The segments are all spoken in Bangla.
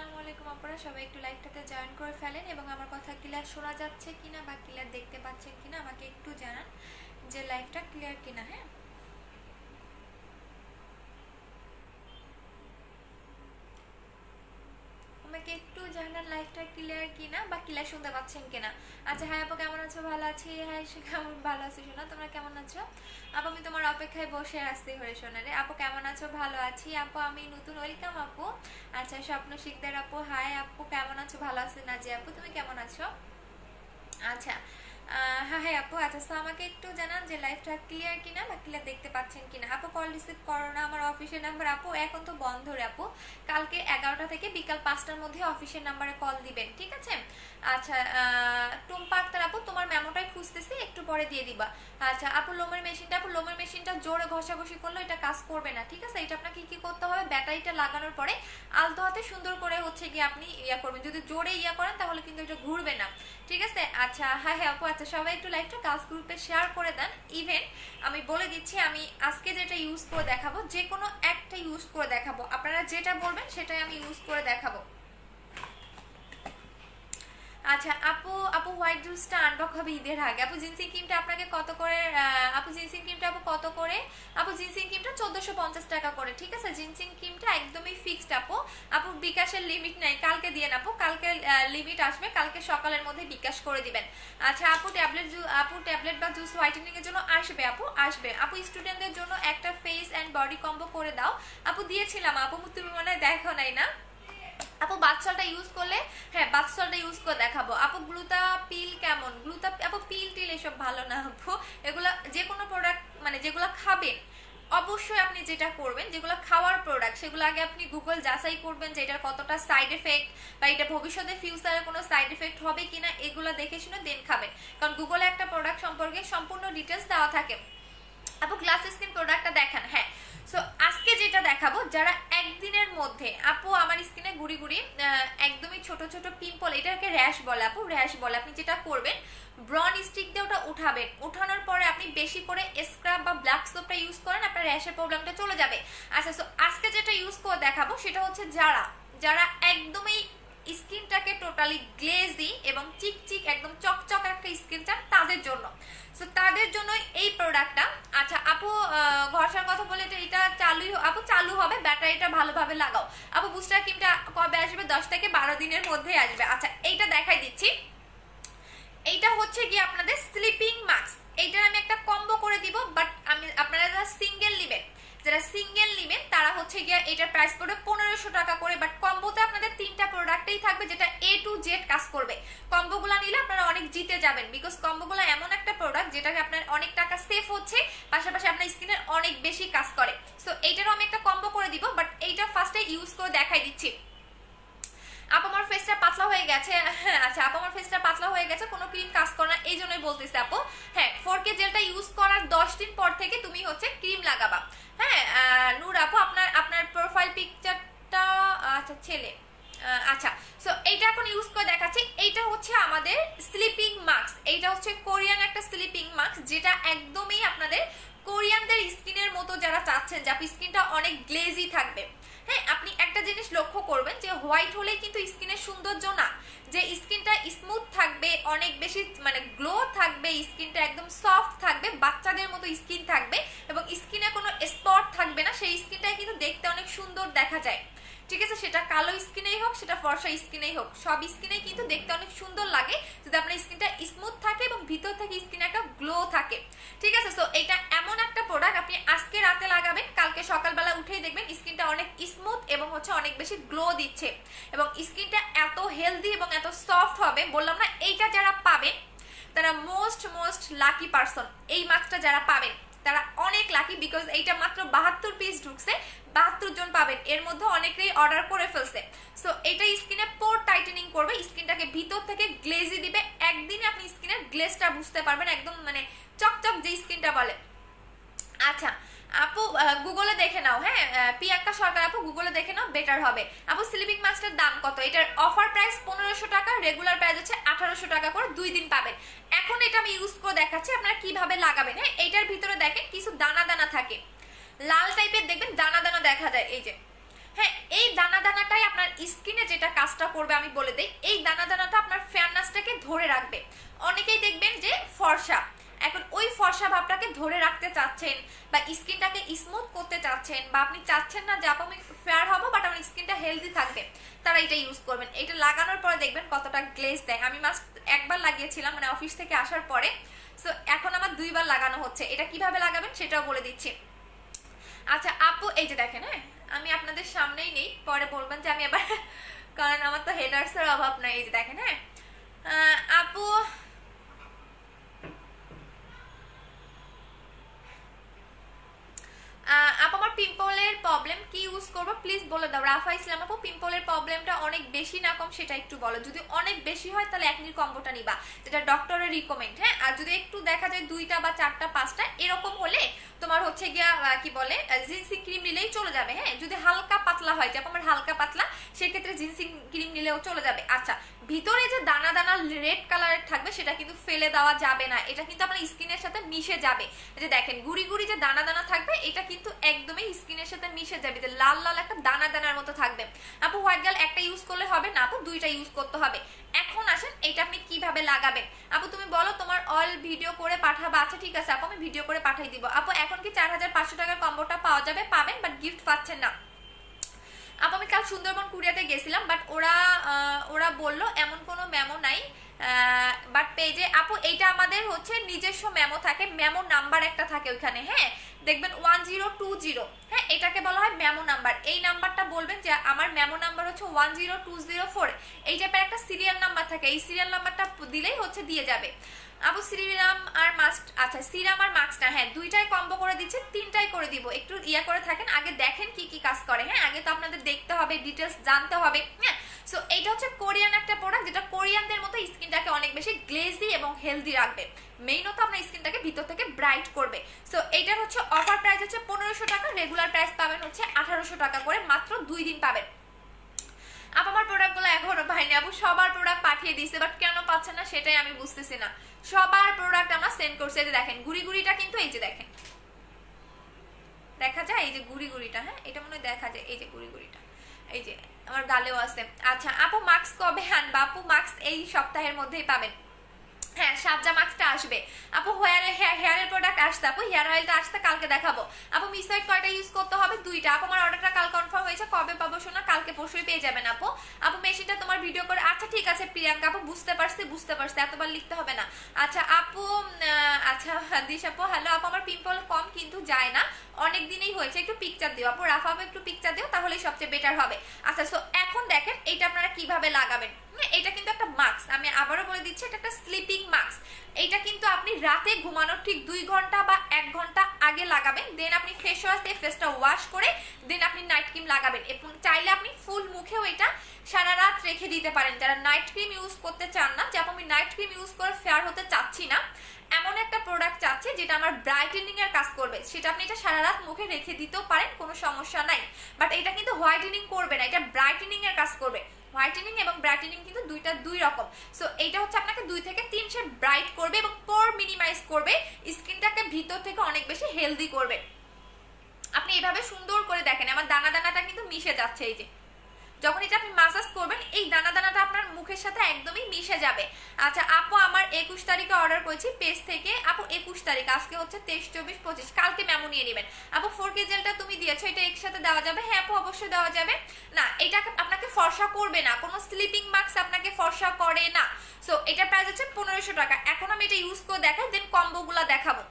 আসসালামু আলাইকুম আপনারা সবাই একটু লাইভটাতে জয়েন করে ফেলেন এবং আমার কথা ক্লিয়ার শোনা যাচ্ছে কিনা বা ক্লিয়ার দেখতে পাচ্ছেন কিনা আমাকে একটু জানান যে লাইভটা ক্লিয়ার কিনা। হ্যাঁ, আমাকে একটু জানান লাইভটা ক্লিয়ার কিনা বা ক্লিয়ার শুনতে পাচ্ছেন কিনা। আচ্ছা, হ্যাঁ আপু কেমন আছো? ভালো আছি। হ্যাঁ সে কেমন ভালো আছি শোনা, তোমরা কেমন আছো? আপু আমি তোমার অপেক্ষায় বসে আসছি হরে সোনা রে। আপু কেমন আছো? ভালো আছি আপু, আমি নতুন, ওয়েলকাম আপু। আচ্ছা, স্বপ্ন শিকদার আপু হাই আপু, কেমন আছো? ভালো আছি নাজি আপু, তুমি কেমন আছো? আচ্ছা, হ্যাঁ হ্যাঁ আপু। আচ্ছা, তো আমাকে একটু জানান যে লাইভটা ক্লিয়ার কিনা বা ক্লিয়ার দেখতে পাচ্ছেন কিনা। আপু কল রিসিভ করো না, আমার অফিসের নাম্বার আপু এখন তো বন্ধ রে আপু, কালকে 11টা থেকে বিকাল 5টার মধ্যে অফিসের নাম্বারে কল দিবেন, ঠিক আছে? আচ্ছা, টুম্পা আক্তার আপু তোমার মেমোটাই খুঁজতেছি, একটু পরে দিয়ে দিবা। আচ্ছা আপু লোমের মেশিনটা জোরে ঘষাঘষি করলে এটা কাজ করবে না, ঠিক আছে? এটা আপনাকে কি করতে হবে, ব্যাটারিটা লাগানোর পরে আলতো হাতে সুন্দর করে হচ্ছে কি আপনি ইয়া করবেন, যদি জোরে ইয়া করেন তাহলে কিন্তু এটা ঘুরবে না, ঠিক আছে? আচ্ছা হ্যাঁ হ্যাঁ আপু। আচ্ছা, সবাই একটু লাইভটা কাজ গ্রুপে শেয়ার করে দেন। ইভেন আমি বলে দিচ্ছি, আমি আজকে যেটা ইউজ করে দেখাবো, যে কোনো একটা ইউজ করে দেখাবো, আপনারা যেটা বলবেন সেটাই আমি ইউজ করে দেখাবো। আচ্ছা আপু, হোয়াইট জুসটা আনবক্স হবে ঈদের আগে। আপু জিনসিং ক্রিমটা আপনাকে কত করে? আপু জিনসিং ক্রিমটা আপু কত করে? আপু জিনসিং ক্রিমটা 1450 টাকা করে, ঠিক আছে? জিনসিং ক্রিমটা একদমই ফিক্সড আপু। আপু বিকাশের লিমিট নাই, কালকে দিয়ে আপু, কালকে লিমিট আসবে, কালকে সকালের মধ্যে বিকাশ করে দিবেন। আচ্ছা আপু ট্যাবলেট বা জুস হোয়াইটেনিং এর জন্য আসবে আপু, আসবে আপু। স্টুডেন্টদের জন্য একটা ফেস অ্যান্ড বডি কম্বো করে দাও আপু, দিয়েছিলাম আপু, তুমি মনে হয় দেখো নাই না আপু। বাথসলটা ইউজ করলে, হ্যাঁ বাথসলটা ইউজ করে দেখাবো আপু। গ্লুটা পিল কেমন? গ্লুটা আপু পিল টিল এসব ভালো না আপু, এগুলা যে কোনো প্রোডাক্ট মানে যেগুলো খাবেন অবশ্যই আপনি যেটা করবেন, যেগুলো খাওয়ার প্রোডাক্ট সেগুলো আগে আপনি গুগল যাচাই করবেন যে এটার কতটা সাইড এফেক্ট বা এটা ভবিষ্যতে ফিউচারে কোনো সাইড এফেক্ট হবে কিনা, এগুলো দেখে শুনে দেন খাবেন, কারণ গুগলে একটা প্রোডাক্ট সম্পর্কে সম্পূর্ণ ডিটেলস দেওয়া থাকে। আপু গ্লাস স্কিন প্রোডাক্টটা দেখান। হ্যাঁ, সো আজকে যেটা দেখাবো, যারা একদিনের মধ্যে আপু আমার স্কিনে গুড়ি গুড়ি একদমই ছোট ছোট পিম্পল, এটাকে র্যাশ বলে আপু, র্যাশ বলে, আপনি যেটা করবেন ব্রন স্টিক দিয়ে ওটা উঠাবেন, উঠানোর পরে আপনি বেশি করে স্ক্রাব বা ব্ল্যাক সোপটা ইউজ করেন, আপনার র্যাশের প্রবলেমটা চলে যাবে। আচ্ছা, সো আজকে যেটা ইউজ করে দেখাবো সেটা হচ্ছে যারা যারা একদমই স্কিনটাকে টোটালি গ্লেজি এবং চিকচিক একদম চকচক একটা স্কিন চান তাদের জন্য, সো তাদের জন্য এই প্রোডাক্টটা। আচ্ছা আপু, ঘষার কথা বলে এটা চালুই আপু, চালু হবে, ব্যাটারিটা ভালোভাবে লাগাও আপু। বুস্টার ক্রিমটা কবে আসবে? 10 থেকে 12 দিনের মধ্যে আসবে। আচ্ছা এইটা দেখাই দিচ্ছি, এইটা হচ্ছে কি আপনাদের স্লিপিং মাস্ক, এইটার আমি একটা কম্বো করে দিব, বাট আমি আপনারা যারা সিঙ্গেল নেবেন তারা হচ্ছে গিয়ে এটার প্রাইস পড়বে 1500 টাকা করে, বাট কম্বোতে আপনাদের 3টা প্রোডাক্টই থাকবে যেটা A to Z কাজ করবে। কম্বোগুলো নিলে আপনারা অনেক জিতে যাবেন, বিকজ কম্বোগুলো এমন একটা প্রোডাক্ট যেটাকে আপনার অনেক টাকা সেভ হচ্ছে, পাশাপাশি আপনার স্কিনের অনেক বেশি কাজ করে। সো এইটারও আমি একটা কম্বো করে দিব, বাট এইটা ফার্স্টে ইউজ করে দেখাই দিচ্ছি। আপু আমার ফেসটা পাতলা হয়ে গেছে। আচ্ছা আপু আমার ফেসটা পাতলা হয়ে গেছে, কোনো ক্রিম কাজ করে না, এই জন্যই বলতেছি আপু। হ্যাঁ 4K জেলটা ইউজ করার 10 দিন পর থেকে তুমি হচ্ছে ক্রিম লাগাবা। হ্যাঁ নূর আপু আপনার আপনার প্রোফাইল পিকচারটা, আচ্ছা ছেলে, আচ্ছা সো এইটা এখন ইউজ করে দেখাচ্ছি। এইটা হচ্ছে আমাদের স্লিপিং মাস্ক, এইটা হচ্ছে কোরিয়ান একটা স্লিপিং মাস্ক, যেটা একদমই আপনাদের কোরিয়ানদের স্কিনের মতো যারা চাচ্ছেন যে আপনার স্কিনটা অনেক গ্লেজি থাকবে। হ্যাঁ আপনি একটা জিনিস লক্ষ্য করবেন যে হোয়াইট হলেই কিন্তু স্কিনের সৌন্দর্য না, যে স্কিনটা স্মুথ থাকবে, অনেক বেশি মানে গ্লো থাকবে, স্কিনটা একদম সফট থাকবে, বাচ্চাদের মতো স্কিন থাকবে এবং স্কিনে কোনো স্পট থাকবে না, সেই স্কিনটাই কিন্তু দেখতে অনেক সুন্দর দেখা যায়, ঠিক আছে? সেটা কালো স্কিনেই হোক, সেটা ফর্সা স্কিনেই হোক, সব স্কিনেই কিন্তু দেখতে অনেক সুন্দর লাগে যদি আপনার স্কিনটা স্মুথ থাকে এবং ভিতর থেকে স্কিনে একটা গ্লো থাকে, ঠিক আছে? সো এটা এমন একটা প্রোডাক্ট, আপনি আজকে রাতে লাগাবেন, কালকে সকালবেলা উঠেই দেখবেন স্কিনটা অনেক স্মুথ এবং হচ্ছে অনেক বেশি গ্লো দিচ্ছে এবং স্কিনটা এত হেলদি এবং এত সফট হবে, বললাম না? এইটা যারা পাবেন তারা মোস্ট লাকি পারসন, এই মাস্কটা যারা পাবেন তারা অনেক লাকি, বিকজ এইটা মাত্র 72 পিস ঢুকছে, 72 জন পাবেন, এর মধ্যে অনেকেই অর্ডার করে ফেলছে। সো এটা স্কিনে পোর টাইটেনিং করবে, স্কিনটাকে ভিতর থেকে গ্লেজি দিবে, একদিনে আপনি স্কিনের গ্লেজটা বুঝতে পারবেন, একদম মানে চকচক যে স্কিনটা বলে। আচ্ছা আপু গুগলে দেখে নাও, হ্যাঁ পিয়াক্কা সরকার আপু গুগলে দেখে নাও, বেটার হবে। আপু স্লিপিং মাস্কের দাম কত? এটার অফার প্রাইস 1500 টাকা, রেগুলার প্রাইস হচ্ছে 1800 টাকা করে, 2 দিন পাবেন। এখন এটা আমি ইউজ করে দেখাচ্ছি আপনারা কিভাবে লাগাবেন। হ্যাঁ এইটার ভিতরে দেখেন কিছু দানা দানা থাকে, লাল টাইপের দেখবেন দানা দানা দেখা যায়, এই যে হ্যাঁ, এই দানা দানাটাই আপনার স্কিনে যেটা কাজটা করবে আমি বলে দেই, এই দানা দানাটা আপনার ফেয়ারনেসটাকে ধরে রাখবে। অনেকেই দেখবেন যে ফর্সা, এখন ওই ফর্সা ভাবটাকে ধরে রাখতে চাচ্ছেন বা স্কিনটাকে স্মুথ করতে চাচ্ছেন, বা আপনি চাচ্ছেন না যে আপু আমি ফেয়ার হবো বাট আমার স্কিনটা হেলদি থাকবে, তারা এটা ইউজ করবেন। এটা লাগানোর পরে দেখবেন কতটা গ্লেজ দেয়। আমি মাস্ট একবার লাগিয়েছিলাম মানে অফিস থেকে আসার পরে, সো এখন আমার 2বার লাগানো হচ্ছে। এটা কিভাবে লাগাবেন সেটাও বলে দিচ্ছি। আচ্ছা আপু এই যে দেখেন, হ্যাঁ আমি আপনাদের সামনেই নেই, পরে বলবেন যে আমি আবার কারণ আমার তো হেডার্সের অভাব নাই। এই যে দেখেন, হ্যাঁ আপু আপু আমার পিম্পলের প্রবলেম কি ইউজ করবো প্লিজ বলে দাও। রাফা ইসলাম আপু পিম্পলের প্রবলেমটা অনেক বেশি না কম সেটা একটু বলো। যদি অনেক বেশি হয় তাহলে একনির কম্বোটা নিবা, যেটা ডক্টরের রিকমেন্ড। হ্যাঁ, আর যদি একটু দেখা যায় 2টা বা 4টা 5টা এরকম হলে তোমার হচ্ছে গিয়া কি বলে জিনসিং ক্রিম নিলেই চলে যাবে। হ্যাঁ, যদি হালকা পাতলা হয়, যেমন আমার হালকা পাতলা, সেক্ষেত্রে জিনসিং ক্রিম নিলেও চলে যাবে। আচ্ছা, ভিতরে যে দানা দানা রেড কালারের থাকবে সেটা কিন্তু ফেলে দেওয়া যাবে না, এটা কিন্তু আপনার স্কিনের সাথে মিশে যাবে। যে দেখেন গুড়ি গুড়ি যে দানা দানা থাকবে এটা কিন্তু একদমই স্কিনের সাথে মিশে যাবে, যে লাল লাল একটা দানা দানার মতো থাকবে। আপু হোয়াইট গার্ল একটা ইউজ করলে হবে না আপু, 2টা ইউজ করতে হবে। এখন আসেন এটা আপনি কিভাবে লাগাবেন। আপু তুমি বলো তোমার অল ভিডিও করে পাঠাবা। আচ্ছা ঠিক আছে আপু, আমি ভিডিও করে পাঠাই দিব। আপু এখন কি 4500 টাকার কম্বোটা পাওয়া যাবে? পাবেন, বাট গিফট পাচ্ছেন না। আপু আমি কাল সুন্দরবন কুরিয়াতে গেছিলাম, বাট ওরা বললো এমন কোনো মেমো নাই, বাট পেজে আপু এইটা আমাদের হচ্ছে নিজস্ব মেমো থাকে, মেমো নাম্বার একটা থাকে ওইখানে। হ্যাঁ, দেখবেন 1020। হ্যাঁ, এটাকে বলা হয় মেমো নাম্বার। এই নাম্বারটা বলবেন যে আমার মেমো নাম্বার হচ্ছে 10204, এই টাইপের একটা সিরিয়াল নাম্বার থাকে। এই সিরিয়াল নাম্বারটা দিলেই হচ্ছে দিয়ে যাবে। আপু সিরাম আর মাস্ক, আচ্ছা সিরাম আর মাস্কটা হ্যাঁ 2টাই কম্বো করে দিচ্ছে, 3টাই করে দিব। একটু ইয়া করে থাকেন, আগে দেখেন কি কি কাজ করে। হ্যাঁ, আগে তো আপনাদের দেখতে হবে, ডিটেলস জানতে হবে। হ্যাঁ, সো এইটা হচ্ছে কোরিয়ান একটা প্রোডাক্ট, যেটা কোরিয়ানদের মতো স্কিনটাকে অনেক বেশি গ্লেজি এবং হেলদি রাখবে। মেইনত আপনার স্কিনটাকে ভিতর থেকে ব্রাইট করবে। সো এইটার হচ্ছে অফার প্রাইস হচ্ছে 1500 টাকা, রেগুলার প্রাইস পাবেন হচ্ছে 1800 টাকা করে, মাত্র 2 দিন পাবেন। আপু আমার প্রোডাক্টগুলো এখনো পাইনি আপু, সবার প্রোডাক্ট পাঠিয়ে দিয়েছে, বাট কেন পাচ্ছে না সেটাই আমি বুঝতেছি না। সবার প্রোডাক্ট আমরা সেন্ড করছি। এই যে দেখেন গুড়ি গুড়িটা কিন্তু এই যে দেখেন দেখা যায়, এই যে গুড়ি গুড়িটা, হ্যাঁ এটা মনে হয় দেখা যায়, এই যে গুড়ি গুড়িটা এই যে আমার গালেও আছে। আচ্ছা আপু মাস্ক কবে আনবা? আপু মাস্ক এই সপ্তাহের মধ্যেই পাবেন। হ্যাঁ, সাবজা মাস্কটা আসবে। আপু হেয়ারের প্রোডাক্ট আসতে, আপু হেয়ার অয়েলটা আসতে কালকে দেখাবো। আপু মিসওয়েট কয়টা ইউজ করতে হবে? 2টা। আপু আমার অর্ডারটা কাল কনফার্ম হয়েছে, কবে পাবো শোনা? কালকে পরশুই পেয়ে যাবেন আপু। আপু মেশিনটা তোমার ভিডিও করে, আচ্ছা ঠিক আছে প্রিয়াঙ্কা আপু, বুঝতে পারছি, এতবার লিখতে হবে না। আচ্ছা আপু, আচ্ছা দিশ আপু হ্যালো আপু, আমার পিম্পল কম কিন্তু যায় না, অনেক দিনই হয়েছে, একটু পিকচার দিও আপু। রাফা আপু একটু পিকচার দিও, তাহলেই সবচেয়ে বেটার হবে। আচ্ছা সো এখন দেখেন এটা আপনারা কিভাবে লাগাবেন। এটা কিন্তু একটা মাস্ক, আমি আবারও বলে দিচ্ছি, এটা একটা স্লিপিং মাস্ক। এইটা কিন্তু আপনি রাতে ঘুমানোর ঠিক 2 ঘন্টা বা 1 ঘন্টা আগে লাগাবেন, দেন আপনি ফেস ওয়াশ দিয়ে ফেসটা ওয়াশ করে দেন আপনি নাইট ক্রিম লাগাবেন। এবং চাইলে আপনি ফুল মুখেও এটা সারা রাত রেখে দিতে পারেন। যারা নাইট ক্রিম ইউজ করতে চান না, যে আমি নাইট ক্রিম ইউজ করে ফেয়ার হতে চাচ্ছি না, এমন একটা প্রোডাক্ট চাচ্ছে যেটা আমার ব্রাইটেনিং এর কাজ করবে, সেটা আপনি এটা সারা রাত মুখে রেখে দিতেও পারেন, কোনো সমস্যা নাই। বাট এটা কিন্তু হোয়াইটেনিং করবে না, এটা ব্রাইটেনিং এর কাজ করবে। হোয়াইটেনিং এবং ব্রাইটেনিং কিন্তু দুইটা দুই রকম। সো এইটা হচ্ছে আপনাকে 2 থেকে 3 শেড ব্রাইট করবে এবং পোর মিনিমাইজ করবে, স্কিনটাকে ভিতর থেকে অনেক বেশি হেলদি করবে। আপনি এইভাবে সুন্দর করে দেখেন আমার দানা দানাটা কিন্তু মিশে যাচ্ছে। এই যে যখন এটা আপনি মাসাজ করবেন এই দানা দানাটা আপনার মুখের সাথে একদমই মিশে যাবে। আচ্ছা আপু আমার 21 তারিখে অর্ডার করেছি পেজ থেকে। আপু 21 তারিখ, আজকে হচ্ছে 23, 24, 25, কালকে মেমো নিয়ে নেবেন। আপু 4K জেলটা তুমি দিয়েছো, এটা একসাথে দেওয়া যাবে? হ্যাঁ আপু অবশ্যই দেওয়া যাবে। না এটা আপনাকে ফর্সা করবে না, কোনো স্লিপিং মাস্ক আপনাকে ফর্সা করে না। সো এটা প্রাইস হচ্ছে 1500 টাকা। এখন আমি এটা ইউজ করে দেখাই, দেন কম্বোগুলা দেখাবো।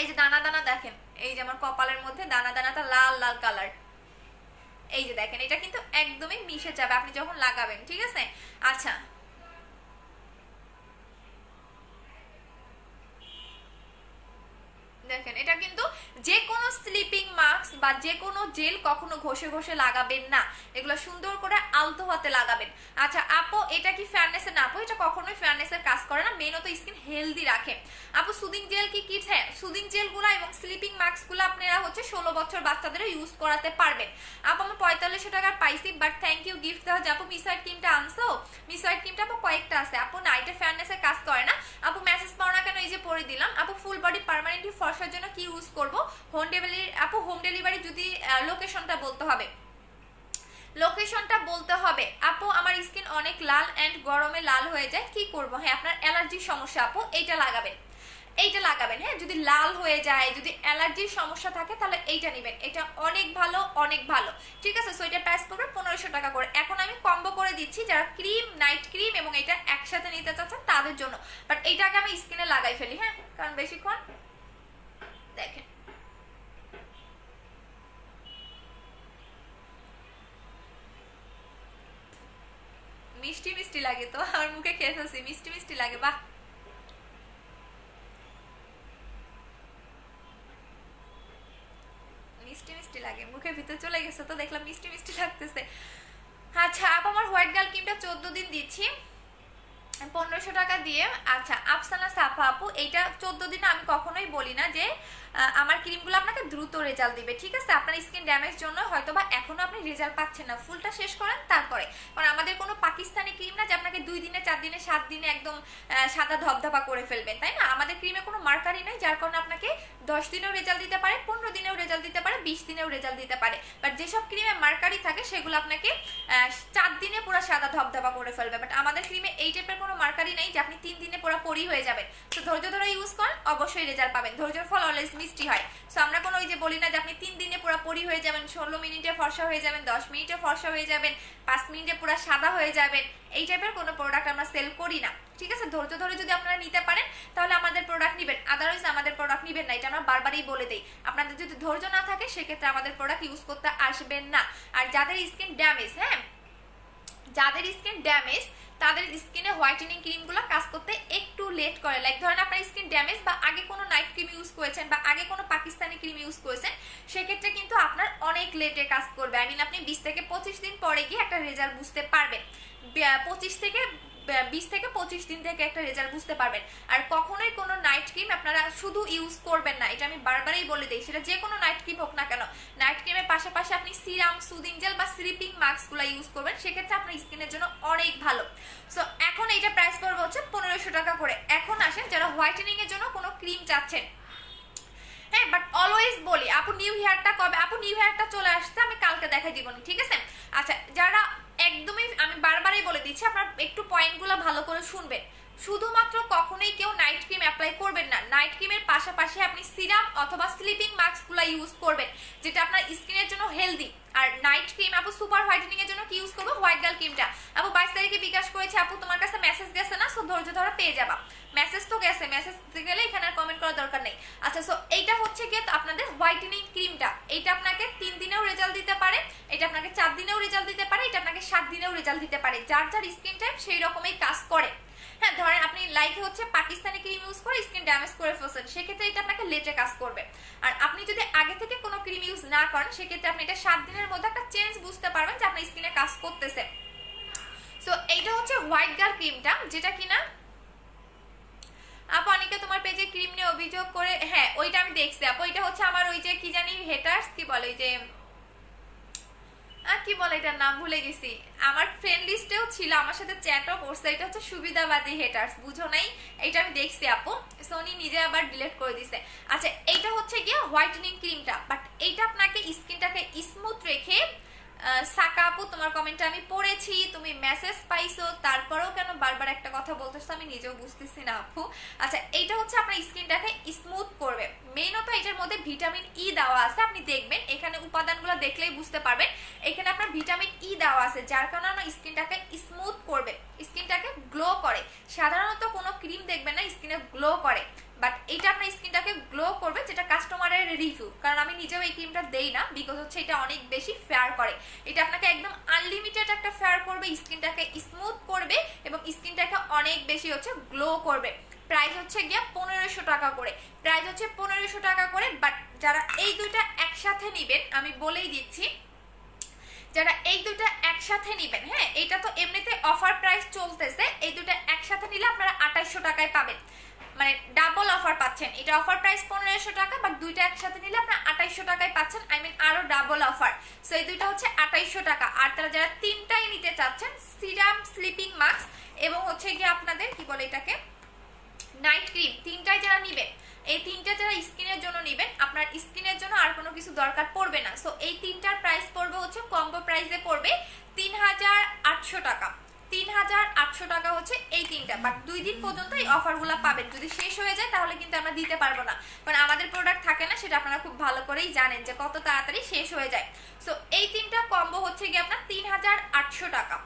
এই যে দানা দানা দেখেন, এই যে আমার কপালের মধ্যে দানা দানাটা লাল লাল কালার, এই যে দেখেন এটা কিন্তু একদমই মিশে যাবে আপনি যখন লাগাবেন, ঠিক আছে? আচ্ছা দেখেন এটা কিন্তু যে কোনো স্লিপিং মাস্ক বা যে কোনো জেল কখনো ঘষে ঘষে লাগাবেন না, এগুলো সুন্দর করে আলতো হাতে লাগাবেন। আচ্ছা আপু এটা কি ফেয়ারনেসের? না আপু এটা কখনোই ফেয়ারনেসের কাজ করে না, মেইনত স্কিন হেলদি রাখে। আপু সুদিং জেল কি কিট? হ্যাঁ সুদিং জেলগুলো এবং স্লিপিং মাস্কগুলো আপনারা হচ্ছে 16 বছর বাচ্চাদেরও ইউজ করাতে পারবেন। আপু আমি 4500 টাকার পাইছি, বাট থ্যাংক ইউ গিফট দেওয়া। আপু মিসওয়াইট ক্রিমটা আনছো? মিসওয়াইট ক্রিমটা আপু কয়েকটা আছে আপু, না এটা ফেয়ারনেসের কাজ করে না। আপু মেসেজ পাও না কেন? এই যে পরে দিলাম। আপু ফুল বডি পার্মানেন্টলি ফর্সার জন্য কি ইউজ করব? Home delivery? আপু হোম ডেলিভারি যদি লোকেশনটা বলতে হবে, লোকেশনটা বলতে হবে। আপু আমার স্কিন অনেক লাল এন্ড গরমে লাল হয়ে যায়, কি করব? হ্যাঁ, আপনার অ্যালার্জির সমস্যা আপু, এইটা লাগাবেন, এইটা লাগাবেন। হ্যাঁ, যদি লাল হয়ে যায়, যদি অ্যালার্জির সমস্যা থাকে, তাহলে এইটা নেবেন, এটা অনেক ভালো, অনেক ভালো। ঠিক আছে, সো এটা প্রাইস পড়বে 1500 টাকা করে। এখন আমি কম্বো করে দিচ্ছি, যারা ক্রিম, নাইট ক্রিম এবং এটা একসাথে নিতে চাচ্ছেন তাদের জন্য। বাট এইটা আগে আমি স্কিনে লাগাই ফেলি, হ্যাঁ, কারণ বেশিক্ষণ দেখেন মিষ্টি মিষ্টি লাগে, তো আমার মুখে খেয়ে ফেলছি, মিষ্টি মিষ্টি লাগে, বাহ। মিষ্টি মিষ্টি লাগে, মুখের ভিতরে চলে গেছে তো দেখলাম মিষ্টি মিষ্টি লাগতেছে। আচ্ছা আপু আমার হোয়াইট গার্ল ক্রিমটা 14 দিন দিচ্ছি 1500 টাকা দিয়ে। আচ্ছা আফসানা সাফা আপু, এইটা 14 দিন আমি কখনোই বলি না যে আমার ক্রিমগুলো আপনাকে দ্রুত রেজাল্ট দিবে। ঠিক আছে, আপনার স্কিন ড্যামেজ জন্য হয়তো বা এখনো আপনি রেজাল্ট পাচ্ছেন না, ফুলটা শেষ করেন তারপরে। কারণ আমাদের কোনো পাকিস্তানি ক্রিম না যে আপনাকে 2 দিনে 4 দিনে 7 দিনে একদম সাদা ধবধবা করে ফেলবেন, তাই না? আমাদের ক্রিমে কোনো মার্কারি নাই, যার কারণে আপনাকে 10 দিনেও রেজাল্ট দিতে পারে, 15 দিনেও রেজাল্ট দিতে পারে, 20 দিনেও রেজাল্ট দিতে পারে। বাট যেসব ক্রিমে মার্কারি থাকে সেগুলো আপনাকে 4 দিনে পুরো সাদা ধবধবা করে ফেলবে। বাট আমাদের ক্রিমে এই টাইপের কোনো মার্কারি নেই যে আপনি 3 দিনে পুরো পরি হয়ে যাবেন। তো ধৈর্য ধরে ইউজ করেন, অবশ্যই রেজাল্ট পাবেন। ধৈর্যের ফল অলওয়েজ মিষ্টি হয়। সো আমরা কোনো ওই যে বলি না যে আপনি 3 দিনে পুরো পরি হয়ে যাবেন, 16 মিনিটে ফর্সা হয়ে যাবেন, 10 মিনিটে ফর্সা হয়ে যাবেন, 5 মিনিটে পুরো সাদা হয়ে যাবেন, এই টাইপের কোনো প্রোডাক্ট আমরা সেল করি না। ঠিক আছে, ধৈর্য ধরে যদি আপনারা নিতে পারেন তাহলে আমাদের প্রোডাক্ট নেবেন, আদারওয়াইজ আমাদের প্রোডাক্ট নেবেন না, এটা আমরা বারবারই বলে দেই। আপনাদের যদি ধৈর্য না থাকে সেক্ষেত্রে আমাদের প্রোডাক্ট ইউজ করতে আসবেন না। আর যাদের স্কিন ড্যামেজ, হ্যাঁ, যাদের স্কিন ড্যামেজ তাদের স্কিনে হোয়াইটেনিং ক্রিমগুলো কাজ করতে একটু লেট করে। লাইক ধরেন আপনার স্কিন ড্যামেজ বা আগে কোনো নাইট ক্রিম ইউজ করেছেন বা আগে কোনো পাকিস্তানি ক্রিম ইউজ করেছেন, সেক্ষেত্রে কিন্তু আপনার অনেক লেটে কাজ করবে। আই মিন আপনি 20 থেকে 25 দিন পরে গিয়ে একটা রেজাল্ট বুঝতে পারবেন, 20 থেকে 25 দিন থেকে একটা রেজাল্ট বুঝতে পারবেন। আর কখনোই কোনো নাইট ক্রিম আপনারা শুধু ইউজ করবেন না, এটা আমি বারবারই বলে দিই, সেটা যে কোনো নাইট ক্রিম হোক না কেন। নাইট ক্রিমের পাশাপাশি আপনি সিরাম, সুদিং জেল বা স্লিপিং মাস্কগুলো ইউজ করবেন, সেক্ষেত্রে আপনার স্কিনের জন্য অনেক ভালো। সো এখন এইটা প্রাইস পড়বে হচ্ছে 1500 টাকা করে। এখন আসেন যারা হোয়াইটেনিং এর জন্য কোনো ক্রিম চাচ্ছেন, হ্যাঁ, বাট অলওয়েজ বলি আপু নিউ হেয়ারটা কবে? আপু নিউ হেয়ারটা চলে আসছে, আমি কালকে দেখাই দিব, ঠিক আছে? আচ্ছা যারা একদমই, আমি বারবারই বলে দিচ্ছি, আপনার একটু পয়েন্টগুলো ভালো করে শুনবেন। শুধুমাত্র কখনোই কেউ নাইট ক্রিম অ্যাপ্লাই করবেন না, নাইট ক্রিমের পাশাপাশি আপনি সিরাম অথবা স্লিপিং মাস্কগুলো ইউজ করবেন, যেটা আপনার স্কিনের জন্য হেলদি। আর নাইট ক্রিম আপু সুপার হোয়াইটেনিং এর জন্য কি ইউজ করবো? হোয়াইট গার্ল ক্রিমটা। আপু 22 তারিখে বিকাশ করেছে, আপু তোমার কাছে মেসেজ গেছে না? সো ধৈর্য ধরে পেয়ে যাবা। মেসেজ তো গেছে, মেসেজ গেলে এখানে আর কমেন্ট করার দরকার নেই। আচ্ছা সো এইটা হচ্ছে কি আপনাদের হোয়াইটেনিং ক্রিমটা, এইটা আপনাকে 3 দিনেও রেজাল্ট দিতে পারে, এটা আপনাকে 4 দিনেও রেজাল্ট দিতে পারে, এটা আপনাকে 7 দিনেও রেজাল্ট দিতে পারে, যার যার স্কিন টাইপ সেই রকমই কাজ করে। হ্যাঁ, ধরেন আপনি লাইক হচ্ছে পাকিস্তানি ক্রিম ইউজ করে স্কিন ড্যামেজ করে ফেলছেন, সেক্ষেত্রে এটা আপনাকে লেটে কাজ করবে। আর আপনি যদি আগে থেকে কোনো ক্রিম ইউজ না করেন, সেক্ষেত্রে আপনি এটা 7 দিনের মধ্যে একটা চেঞ্জ বুঝতে পারবেন যে আপনার স্কিনে কাজ করতেছে। সো এইটা হচ্ছে হোয়াইট গার্ল ক্রিমটা, যেটা কিনা আপু অনেকে তোমার পেজে ক্রিম নিয়ে অভিযোগ করে, হ্যাঁ ওইটা আমি দেখছি আপু। এটা হচ্ছে আমার ওই যে কি জানি হেটার্স কি বলে, ওই যে কি বলে এটার নাম ভুলে গেছি, আমার ফ্রেন্ড লিস্টেও ছিল, আমার সাথে চ্যাটও করছে। এটা হচ্ছে সুবিধাবাদী হেটার্স, বুঝো নাই? এটা আমি দেখছি আপু, সোনি নিজে আবার ডিলিট করে দিছে। আচ্ছা এইটা হচ্ছে গিয়ে হোয়াইটেনিং ক্রিমটা, বাট এইটা আপনাকে স্কিনটাকে স্মুথ রেখে, সাকা আপু তোমার কমেন্টটা আমি পড়েছি, তুমি মেসেজ পাইছো, তারপরেও কেন বারবার একটা কথা বলতেছো আমি নিজেও বুঝতেছি না আপু। আচ্ছা এইটা হচ্ছে আপনার স্কিনটাকে স্মুথ করবে, মেইনত এটার মধ্যে ভিটামিন ই দেওয়া আছে, আপনি দেখবেন এখানে উপাদানগুলো দেখলেই বুঝতে পারবেন, এখানে আপনার ভিটামিন ই দেওয়া আছে, যার কারণে আপনার স্কিনটাকে স্মুথ করবে, স্কিনটাকে গ্লো করে। সাধারণত কোনো ক্রিম দেখবেন না স্কিনে গ্লো করে, বাট এটা আপনার স্কিনটাকে গ্লো করবে, যেটা কাস্টমারের রিভিউ, কারণ আমি নিজেও এই ক্রিমটা দেই না, বিকজ হচ্ছে এটা অনেক বেশি ফেয়ার করে। এটা আপনাকে একদম আনলিমিটেড একটা ফেয়ার করবে, স্কিনটাকে স্মুথ করবে এবং স্কিনটাকে অনেক বেশি হচ্ছে গ্লো করবে। প্রাইস হচ্ছে গিয়া 1500 টাকা করে, প্রাইস হচ্ছে 1500 টাকা করে। বাট যারা এই দুইটা একসাথে নিবেন, আমি বলেই দিচ্ছি, যারা এই দুটো একসাথে নিবেন, হ্যাঁ এটা তো এমনিতে অফার প্রাইস চলতেছে, এই দুটো একসাথে নিলে আপনারা 2800 টাকায় পাবেন, মানে ডাবল অফার পাচ্ছেন। এটা অফার প্রাইস 1500 টাকা, বাট দুইটা একসাথে নিলে আপনারা 2800 টাকায় পাচ্ছেন, আই মিন আরো ডাবল অফার। সো এই দুইটা হচ্ছে 2800 টাকা। আর তারা যারা তিনটাই নিতে চাচ্ছেন, সিরাম, স্লিপিং মাস্ক এবং হচ্ছে গিয়ে আপনাদের কি বলে এটাকে নাইট ক্রিম, তিনটাই যারা নিবেন এই তিনটা যারা স্কিনের জন্য নেবেন, আপনার স্কিনের জন্য আর কোনো কিছু দরকার পড়বে না। সো এই তিনটার প্রাইস পড়বে হচ্ছে কম্বো প্রাইসে পড়বে 3800 টাকা। 3800 টাকা হচ্ছে এই তিনটা। বাট 2 দিন পর্যন্ত এই অফারগুলো পাবেন, যদি শেষ হয়ে যায় তাহলে কিন্তু আমরা দিতে পারবো না, কারণ আমাদের প্রোডাক্ট থাকে না, সেটা আপনারা খুব ভালো করেই জানেন যে কত তাড়াতাড়ি শেষ হয়ে যায়। সো এই তিনটা কম্বো হচ্ছে গিয়ে আপনার 3800 টাকা,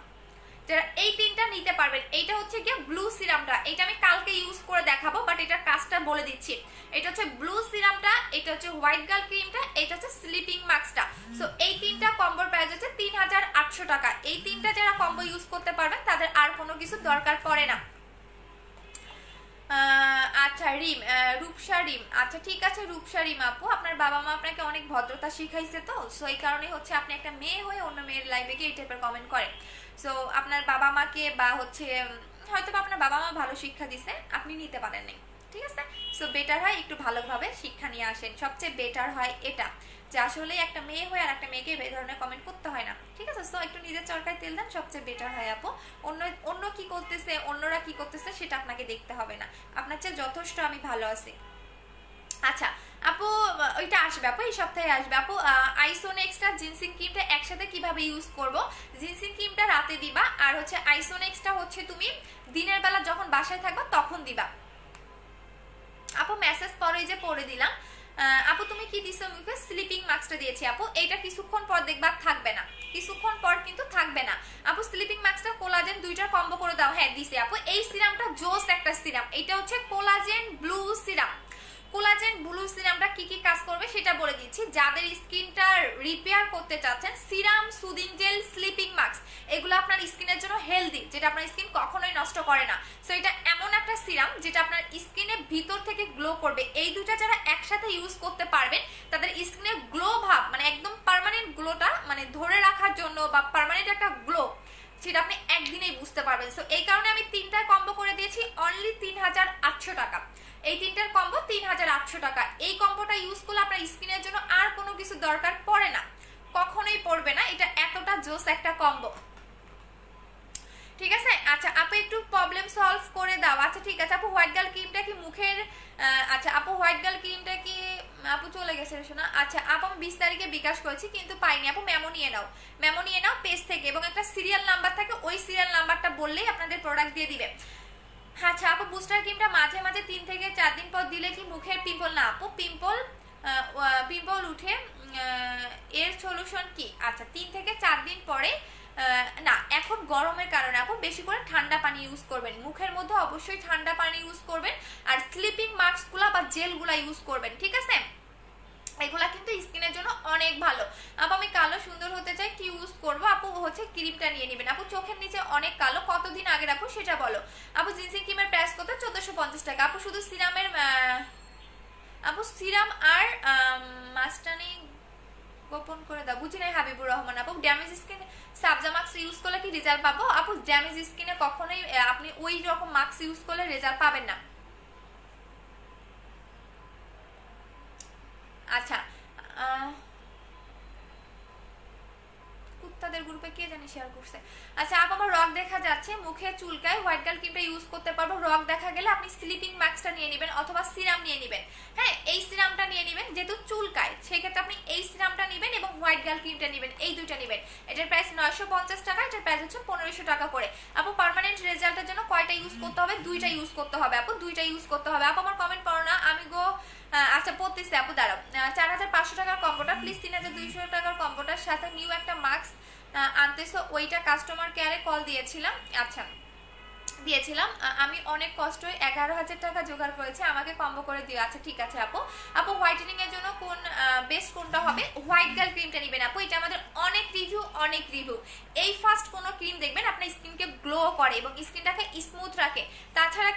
যারা এই তিনটা নিতে পারবেন। এইটা হচ্ছে গিয়ে ব্লু সিরামটা, এটা আমি কালকে ইউজ করে দেখাবো, বাট এটার কাজটা বলে দিচ্ছি। এটা হচ্ছে ব্লু সিরামটা, এটা হচ্ছে হোয়াইট গার্ল ক্রিমটা, এটা হচ্ছে স্লিপিং মাস্কটা। সো এই তিনটা কম্বোর প্রাইস হচ্ছে 3800 টাকা। এই তিনটা যারা কম্বো ইউজ করতে পারবেন তাদের আর কোনো কিছু দরকার পড়ে না। আচ্ছা রিম, রূপসা রিম, আচ্ছা ঠিক আছে রূপসা রিম আপু, আপনার বাবা মা আপনাকে অনেক ভদ্রতা শিখাইছে, তো সো এই কারণে হচ্ছে আপনি একটা মেয়ে হয়ে অন্য মেয়ের লাইভে গিয়ে এই টাইপের কমেন্ট করেন। সো আপনার বাবা মাকে বা হচ্ছে হয়তো বা আপনার বাবা মা ভালো শিক্ষা দিছে, আপনি নিতে পারেন নাই, ঠিক আছে। সো বেটার হয় একটু ভালোভাবে শিক্ষা নিয়ে আসেন, সবচেয়ে বেটার হয় এটা, যে আসলে একটা মেয়ে হয়ে আর একটা মেয়েকে এই ধরনের কমেন্ট করতে হয় না, ঠিক আছে। সো একটু নিজের চরকায় তেল দেন, সবচেয়ে বেটার হয় আপু। অন্য কি করতেছে, অন্যরা কি করতেছে সেটা আপনাকে দেখতে হবে না, আপনার চেয়ে যথেষ্ট আমি ভালো আছি। আচ্ছা আপু, ওইটা আসবে আপু, এই সপ্তাহে আসবে আপু। আইসোনেক্সটা জিনসিং ক্রিমটা একসাথে কিভাবে ইউজ করব? জিনসিং ক্রিমটা রাতে দিবা, আর হচ্ছে আইসোনেক্সটা হচ্ছে তুমি দিনের বেলা যখন বাসায় থাকবা তখন দিবা। আপু মেসেজ পরে যে পড়ে দিলাম। আপু তুমি কি দিছো মুখে? স্লিপিং মাস্কটা দিয়েছি আপু, এইটা কিছুক্ষণ পর দেখবা থাকবে না, কিছুক্ষণ পর কিন্তু থাকবে না আপু। স্লিপিং মাস্কটা কোলাজেন দুইটার কম্বো করে দাও। হ্যাঁ দিছি আপু। এই সিরামটা জোস একটা সিরাম, এটা হচ্ছে collagen blue serum. Collagen blue সিরামটা কি কি কাজ করবে সেটা বলে দিচ্ছি। যাদের স্কিনটা রিপেয়ার করতে চাচ্ছেন, serum, soothing jail, sleeping mask, এগুলো আপনার স্কিনের জন্য হেলদি, যেটা আপনার স্কিন কখনোই নষ্ট করে না। সো এটা এমন একটা সিরাম যেটা আপনার স্কিনের ভিতর থেকে গ্লো করবে। এই দুটা যারা একসাথে ইউজ করতে পারবেন তাদের স্কিনের গ্লো ভাব, মানে একদম পার্মানেন্ট গ্লোটা মানে ধরে রাখার জন্য বা পার্মানেন্ট একটা গ্লো, সেটা আপনি একদিনেই বুঝতে পারবেন। সো এই কারণে আমি তিনটার কম্বো করে দিয়েছি অনলি 3800 টাকা। এই তিনটার কম্বো 3800 টাকা। এই কম্বোটা ইউজ করলে আপনার স্কিনের জন্য আর কোনো কিছু দরকার পড়ে না, কখনোই পড়বে না। এটা এতটা জোস একটা কম্বো, ঠিক আছে। আচ্ছা আপু একটু প্রবলেম সলভ করে দাও। আচ্ছা ঠিক আছে আপু। হোয়াইট গার্ল ক্রিমটা কি মুখের? আচ্ছা আপু হোয়াইট গার্ল ক্রিমটা কি আপু চলে গেছে শোনা? আচ্ছা আপু আমি 20 তারিখে বিকাশ করেছি কিন্তু পাইনি আপু। মেমো নিয়ে নাও, মেমো নিয়ে নাও পেজ থেকে, এবং একটা সিরিয়াল নাম্বার থাকে, ওই সিরিয়াল নাম্বারটা বললেই আপনাদের প্রোডাক্ট দিয়ে দিবে। আচ্ছা আপু বুস্টার ক্রিমটা মাঝে মাঝে 3 থেকে 4 দিন পর দিলে কি মুখের পিম্পল? না আপু, পিম্পল উঠে, এর সলিউশন কি? আচ্ছা 3 থেকে 4 দিন পরে না, এখন গরমের কারণে আপু বেশি করে ঠান্ডা পানি ইউজ করবেন, মুখের মধ্যে অবশ্যই ঠান্ডা পানি ইউজ করবেন, আর স্লিপিং মাস্কগুলা বা জেলগুলা ইউজ করবেন, ঠিক আছে। এগুলা কিন্তু স্কিনের জন্য অনেক ভালো। আপু আমি কালো সুন্দর হতে চাই, কি ইউজ করব? আপু হচ্ছে ক্রিমটা নিয়ে নেবেন আপু। চোখের নিচে অনেক কালো, কতদিন আগের আপু সেটা বলো। আপু জিনসিং ক্রিমের প্রাইস কত? 1450 টাকা আপু। শুধু সিরামের আপু সিরাম আর মাস্টানি গোপন করে দাও, বুঝি নাই হাবিবুর রহমান আপু। Damage skin Sabja mask use করলে কি রেজাল্ট পাবো? আপু ড্যামেজ স্কিনে কখনোই আপনি ওই রকম মাস্ক ইউজ করলে রেজাল্ট পাবেন না। আচ্ছা কুত্তাদের গ্রুপে কে জানি শেয়ার করছে। আচ্ছা আপু আমার রক দেখা যাচ্ছে, মুখে চুলকায়, হোয়াইট গার্ল ক্রিমটা ইউজ করতে পারবো। রক দেখা গেলে আপনি স্লিপিং মাস্কটা নিয়ে নেবেন অথবা সিরাম নিয়ে নেবেন। হ্যাঁ এই সিরামটা নিয়ে নেবেন, যেহেতু চুলকায় সেক্ষেত্রে আপনি এই সিরামটা নেবেন এবং হোয়াইট গার্ল ক্রিমটা নেবেন, এই দুইটা নেবেন। এটার প্রাইস 950 টাকা, এটার প্রাইস হচ্ছে 1500 টাকা করে। আপু পার্মানেন্ট রেজাল্টের জন্য কয়টা ইউজ করতে হবে? দুইটা ইউজ করতে হবে আপু, দুইটা ইউজ করতে হবে আপু। আমার কমেন্ট পড়ো না আমি গো। আচ্ছা পড়তেছি আপু দাঁড়াও। 4500 টাকার কম্বোটা প্লিজ 3200 টাকার কম্বোটার সাথে নিউ একটা মাস্ক আনতেছো, ওইটা কাস্টমার কেয়ারে কল দিয়েছিলাম। আচ্ছা দিয়েছিলাম, আমি অনেক কষ্ট 11,000 টাকা জোগাড় করেছি, আমাকে কম্বো করে দিও। আচ্ছা ঠিক আছে আপু। আপু হোয়াইটেনিং এর জন্য কোন বেস্ট কোনটা হবে? হোয়াইট গার্ল ক্রিমটা নেবেন আপু, এটা আমাদের অনেক রিভিউ। এই ফার্স্ট কোনো ক্রিম দেখবেন আপনার স্কিনকে গ্লো করে এবং স্কিনটাকে স্মুথ রাখে। তাছাড়া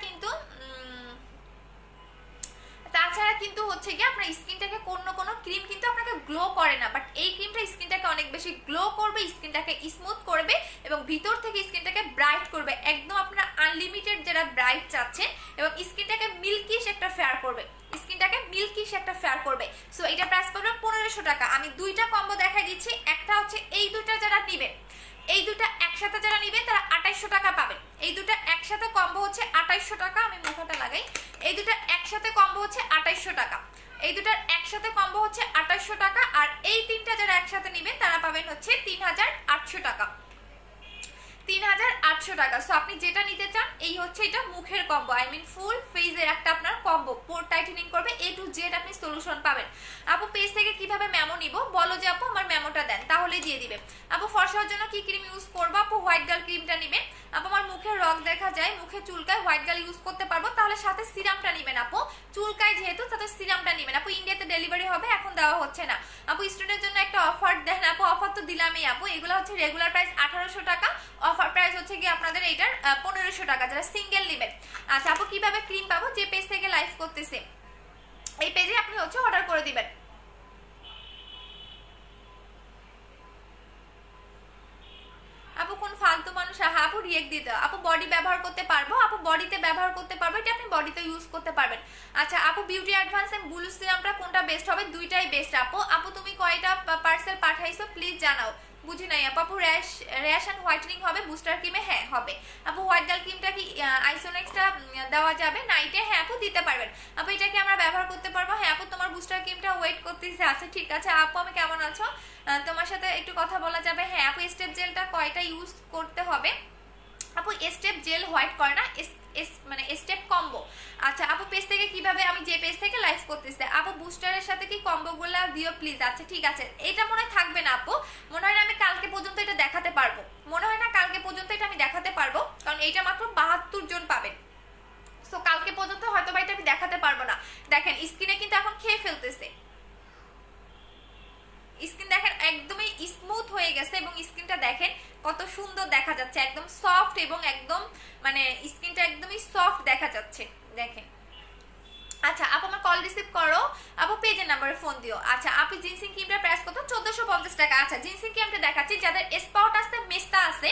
কিন্তু হচ্ছে কি আপনার স্কিনটাকে কোনো ক্রিম কিন্তু আপনাকে গ্লো করে না, বাট এই ক্রিমটা স্কিনটাকে অনেক বেশি গ্লো করবে, স্কিনটাকে স্মুথ করবে এবং ভিতর থেকে স্কিনটাকে ব্রাইট করবে, একদম আপনারা আনলিমিটেড যারা ব্রাইট চাচ্ছেন, এবং স্কিনটাকে মিল্কিশ একটা ফেয়ার করবে। সো এটা প্রাইস পড়বে 1500 টাকা। আমি দুইটা কম্বো দেখাই দিচ্ছি, একটা হচ্ছে এই দুইটা যারা নেবেন, এই দুটা একসাথে যারা নেবেন তারা 2800 টাকা পাবেন। এই দুটা একসাথে কম্বো হচ্ছে 2800 টাকা। আমি মুখটা লাগাই, এই দুটা একসাথে কম্বো হচ্ছে 2800 টাকা, এই দুটার একসাথে কম্বো হচ্ছে 2800 টাকা। আর এই তিনটা যারা একসাথে নেবেন তারা পাবেন হচ্ছে 3800 টাকা, 3800 টাকা। সো আপনি যেটা নিতে চান এই হচ্ছে এটা মুখের কম্বো, আই মিন ফুল ফেজের একটা আপনার কম্বো, পোর টাইটেনিং করবে, A to Z আপনি সলিউশন পাবেন। আপু পেজ থেকে কিভাবে মেমো নিব বলো যে আপু আমার মেমোটা দেন, তাহলে দিয়ে দিবে। আপু ফর্সার জন্য কি ক্রিম ইউজ করবো? আপু হোয়াইট গার্ল ক্রিমটা নিবে। আপু আমার মুখের রগ দেখা যায়, মুখে চুলকায়, হোয়াইট গার্ল ইউজ করতে পারবো, তাহলে সাথে সিরামটা নিবেন আপু, চুলকায় যেহেতু সাথে সিরামটা নিবেন। আপু ইন্ডিয়াতে ডেলিভারি হবে, এখন দেওয়া হচ্ছে না। আপু স্টুডেন্টের জন্য একটা অফার দেন। আপু অফার তো দিলামই আপু, এগুলো হচ্ছে রেগুলার প্রাইস 1800 টাকা, অফার প্রাইস হচ্ছে কি আপনাদের এইটার 1500 টাকা যারা সিঙ্গেল নেবেন। আচ্ছা আপু কিভাবে ক্রিম পাবো? যে পেজ থেকে লাইভ করতেছে এই পেজে আপনি হচ্ছে অর্ডার করে দিবেন। আপু কোন ফালতু মানুষ? আপু রিয়েক্ট দিতে। আপু বডি ব্যবহার করতে পারবো, আপু বডিতে ব্যবহার করতে পারবো, এটা আপনি বডিতে ইউজ করতে পারবেন। আচ্ছা আপু বিউটি অ্যাডভান্স এন্ড ব্লু সিরামটা কোনটা বেস্ট হবে? দুইটাই বেস্ট আপু। আপু তুমি কয়টা পার্সেল পাঠাইছো প্লিজ জানাও, বুঝি নাই আপু। আপু র্যাশ অ্যান্ড হোয়াইটেনিং হবে বুস্টার ক্রিমে? হ্যাঁ হবে। আপু হোয়াইট গার্ল ক্রিমটা কি আইসোনেক্সটা দেওয়া যাবে নাইটে? হ্যাঁ আপু দিতে পারবেন। আপু এটা কি আমরা ব্যবহার করতে পারবো? হ্যাঁ আপু তোমার বুস্টার ক্রিমটা ওয়েট করতেছে। আচ্ছা ঠিক আছে আপু, আমি কেমন আছো? তোমার সাথে একটু কথা বলা যাবে? হ্যাঁ আপু স্টেপ জেলটা কয়টা ইউজ করতে হবে? আপু স্টেপ জেল হোয়াইট করে না, মানে স্টেপ কম্বো। আচ্ছা আপু পেজ থেকে কিভাবে, আমি যে পেজ থেকে লাইভ করতেছি আপু বুস্টারের সাথে কি কম্বোগুলা দিও প্লিজ। আচ্ছা ঠিক আছে, এটা মনে হয় থাকবে না আপু, মনে হয় না আমি কালকে পর্যন্ত এটা দেখাতে পারবো, মনে হয় না কালকে পর্যন্ত এটা আমি দেখাতে পারবো, কারণ এইটা মাত্র 72 জন পাবেন। সো কালকে পর্যন্ত হয়তো বা এটা আমি দেখাতে পারবো না। দেখেন স্কিনে কিন্তু এখন খেয়ে ফেলতেছে, স্কিন দেখেন একদমই স্মুথ হয়ে গেছে এবং স্কিনটা দেখেন কত সুন্দর দেখা যাচ্ছে, একদম সফট এবং একদম মানে স্কিনটা একদমই সফট দেখা যাচ্ছে দেখেন। আচ্ছা আপু আমার কল রিসিভ করো, আপু পেজের নাম্বারে ফোন দিও। আচ্ছা আপু জিনসিং ক্রিমটা প্রাইস কত? 1450 টাকা। আচ্ছা জিনসিং ক্রিমটা দেখাচ্ছি, যাদের স্পট আছে, মেস্তা আছে,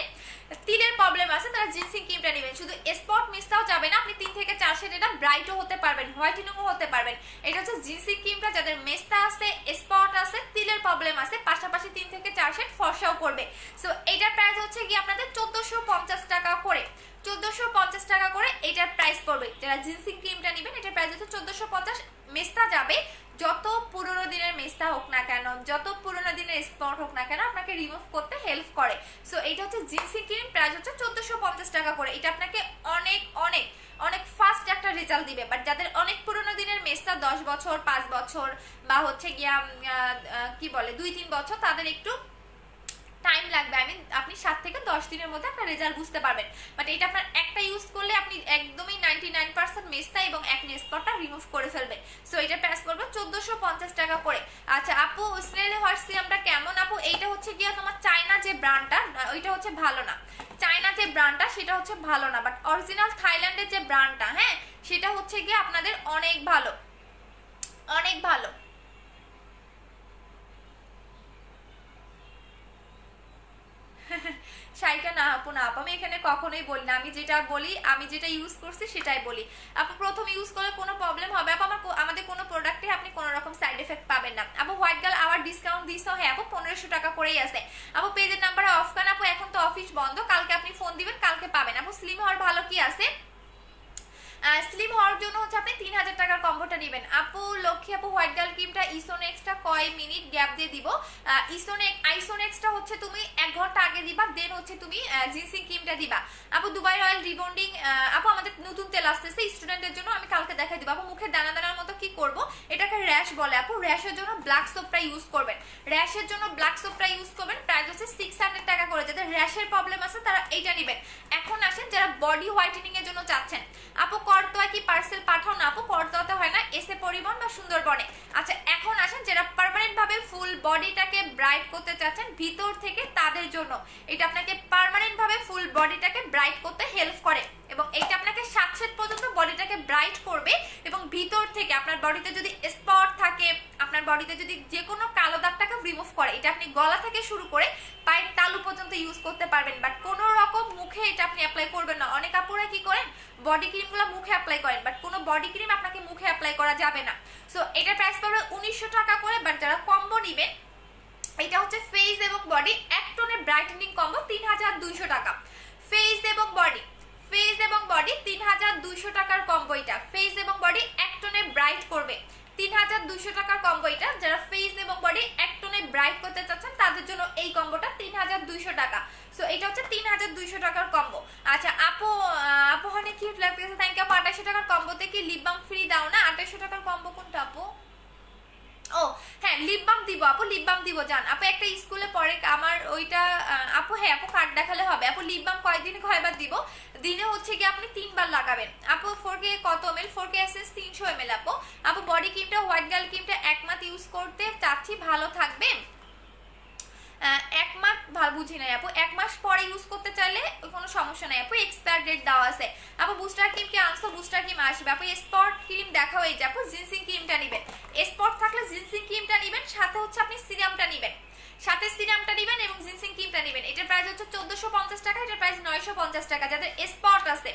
তিলের প্রবলেম আছে, তারা জিনসিং ক্রিমটা নেবেন। শুধু স্পট মেস্তাও যাবে না, আপনি 3 থেকে 4 শেড এটা ব্রাইটও হতে পারবেন, হোয়াইটেনিংও হতে পারবেন। এটা হচ্ছে জিনসিং ক্রিমটা যাদের মেস্তা আছে, স্পট আছে, তিলের প্রবলেম আছে, পাশাপাশি 3 থেকে 4 শেড ফর্সাও করবে। সো এইটার প্রাইস হচ্ছে কি আপনাদের 1450 টাকা করে, 1450 টাকা করে এটার প্রাইস পড়বে। যারা জিনসিং ক্রিমটা নেবেন এটার প্রাইস হচ্ছে 1450। মেস্তা যাবে, যত পুরোনো দিনের মেস্তা হোক না কেন, যত পুরোনো দিনের স্পট হোক না কেন, আপনাকে রিমুভ করতে হেল্প করে। সো এটা হচ্ছে জিনসিং ক্রিম, প্রাইস হচ্ছে 1450 টাকা করে। এটা আপনাকে অনেক অনেক অনেক ফাস্ট একটা রেজাল্ট দিবে। বাট যাদের অনেক পুরোনো দিনের মেস্তা 10 বছর 5 বছর বা হচ্ছে গিয়া কি বলে 2-3 বছর, তাদের একটু টাইম লাগবে। আমি আপনি 7 থেকে 10 দিনের মধ্যে আপনার রেজাল্ট বুঝতে পারবেন। বাট এটা আপনার একটা ইউজ করলে আপনি একদমই 99% মেস্তা এবং একনি স্পটটা রিমুভ করে ফেলবেন। সো এটা প্রাইস করবে 1450 টাকা করে। আচ্ছা আপু স্নেলে হট সিরামটা কেমন? আপু এইটা হচ্ছে গিয়া তোমার চায়না যে ব্র্যান্ডটা, ওইটা হচ্ছে ভালো না, চায়না যে ব্র্যান্ডটা সেটা হচ্ছে ভালো না, বাট অরিজিনাল থাইল্যান্ডের যে ব্র্যান্ডটা, হ্যাঁ সেটা হচ্ছে গিয়ে আপনাদের অনেক ভালো, অনেক ভালো। শাইকা না আপু, না আপু আমি এখানে কখনোই বলি না, আমি যেটা বলি, আমি যেটা ইউজ করছি সেটাই বলি। আপু প্রথম ইউজ করলে কোনো প্রবলেম হবে? আপু আমাদের কোনো প্রোডাক্টে আপনি কোনো রকম সাইড এফেক্ট পাবেন না। আপু হোয়াইট গার্ল আবার ডিসকাউন্ট দিছো? হ্যাঁ আপু 1500 টাকা করেই আছে। আপু পেজের নাম্বারে অফ কান আপু, এখন তো অফিস বন্ধ, কালকে আপনি ফোন দিবেন, কালকে পাবেন। আপু স্লিম হওয়ার ভালো কি আছে? স্লিম হওয়ার জন্য হচ্ছে আপনি 3000 টাকার কম্বোটা নেবেন। আপু লক্ষ্মী আপু হোয়াইট গার্ল ক্রিমটা ইসোনেক্সটা কয় মিনিট গ্যাপ দিয়ে দিব? আইসোনেক্সটা হচ্ছে তুমি 1 ঘন্টা আগে দিবা, দেন হচ্ছে তুমি জিনসিং ক্রিমটা দিবা। আপু দুবাই রয়্যাল রিবন্ডিং, আপু আমাদের নতুন তেল আসতেছে স্টুডেন্টদের জন্য, আমি কালকে দেখাই দিব। আপু মুখে দানা দানার মতো কি করব? এটাকে র্যাশ বলে। আপু র্যাশের জন্য ব্ল্যাক সোপটা ইউজ করবেন, র্যাশের জন্য ব্ল্যাক সোপটা ইউজ করবেন। প্রাইস হচ্ছে 600 টাকা করে। যাদের র্যাশের প্রবলেম আছে তারা এইটা নেবেন। এখন আসেন যারা বডি হোয়াইটেনিং এর জন্য চাচ্ছেন, আপু করতোয়া কি পার্সেল পাঠাও? না আপু করতোয়াতে হয় না, এসে পরিবহন বা সুন্দরবনে। আচ্ছা এখন আসেন যারা পার্মানেন্ট ভাবে ফুল বডিটাকে ব্রাইট করতে চাচ্ছেন ভিতর থেকে, তাদের জন্য এটা আপনাকে পার্মানেন্ট ভাবে ফুল বডিটাকে ব্রাইট করতে হেল্প করে এবং এটা আপনাকে 7 সেট পর্যন্ত বডিটাকে ব্রাইট করবে এবং ভিতর থেকে আপনার বডিতে যদি স্পট থাকে, আপনার বডিতে যদি যে কোনো কালো দাগটাকে রিমুভ করে। এটা আপনি গলা থেকে শুরু করে পায়ের তালু পর্যন্ত ইউজ করতে পারবেন, বাট কোনো রকম মুখে এটা আপনি অ্যাপ্লাই করবেন না। অনেক আপুরা কি করেন বডি ক্রিমগুলো মুখে অ্যাপ্লাই করেন, বাট কোনো বডি ক্রিম আপনাকে মুখে অ্যাপ্লাই করা যাবে না। সো এটা প্রাইস পড়বে 1900 টাকা করে। বাট যারা কম্বো নেবেন, এটা হচ্ছে ফেস এবং বডি এক টোনের ব্রাইটেনিং কম্বো 3200 টাকা। ফেস এবং বডি 3200 টাকার কম্বো, এটা ফেস এবং বডি এক টোনে ব্রাইট করবে। 3200 টাকার কম্বো এটা, যারা ফেস এবং বডি এক টোনে ব্রাইট করতে চাচ্ছেন তাদের জন্য এই কম্বোটা 3200 টাকা। সো এটা হচ্ছে 3200 টাকার কম্বো। আচ্ছা আপু, আপু অনেক কিউট লাগতেছে, থ্যাংক ইউ আপু। 2800 টাকার কম্বোতে কি লিপ বাম ফ্রি দাও না? 2800 টাকার কম্বো কোনটা আপু? ও হ্যাঁ, লিপ বাম দিব আপু, লিপ বাম দিব জান আপু। একটা স্কুলে পড়ে আমার ওইটা আপু, হ্যাঁ আপু কার্ড দেখালে হবে আপু। লিপ বাম কয়দিন কয়বার দিব? দিনে হচ্ছে কি আপনি 3বার লাগাবেন আপু। 4K কত ml? 4K এসেন্স 300 ml আপু। আপু বডি ক্রিমটা, হোয়াইট গার্ল ক্রিমটা 1 মাস ইউজ করতে চাচ্ছি, ভালো থাকবে? 1 মাস বুঝি নাই আপু, 1 মাস পরে ইউজ করতে চাইলে কোনো সমস্যা নাই আপু, এক্সপায়ার ডেট দেওয়া আছে আপু। বুস্টার ক্রিম কি আনছো? বুস্টার ক্রিম আসবে আপু। স্পট ক্রিম দেখাও, এই যে আপু জিনসিং ক্রিমটা নেবেন। স্পট থাকলে জিনসিং ক্রিমটা নেবেন, সাথে হচ্ছে আপনি সিরামটা নেবেন, সাথে সিরামটা নেবেন এবং জিনসিং ক্রিমটা নেবেন। এটার প্রাইস হচ্ছে 1450 টাকা, এটার প্রাইস 950 টাকা। যাদের স্পট আছে,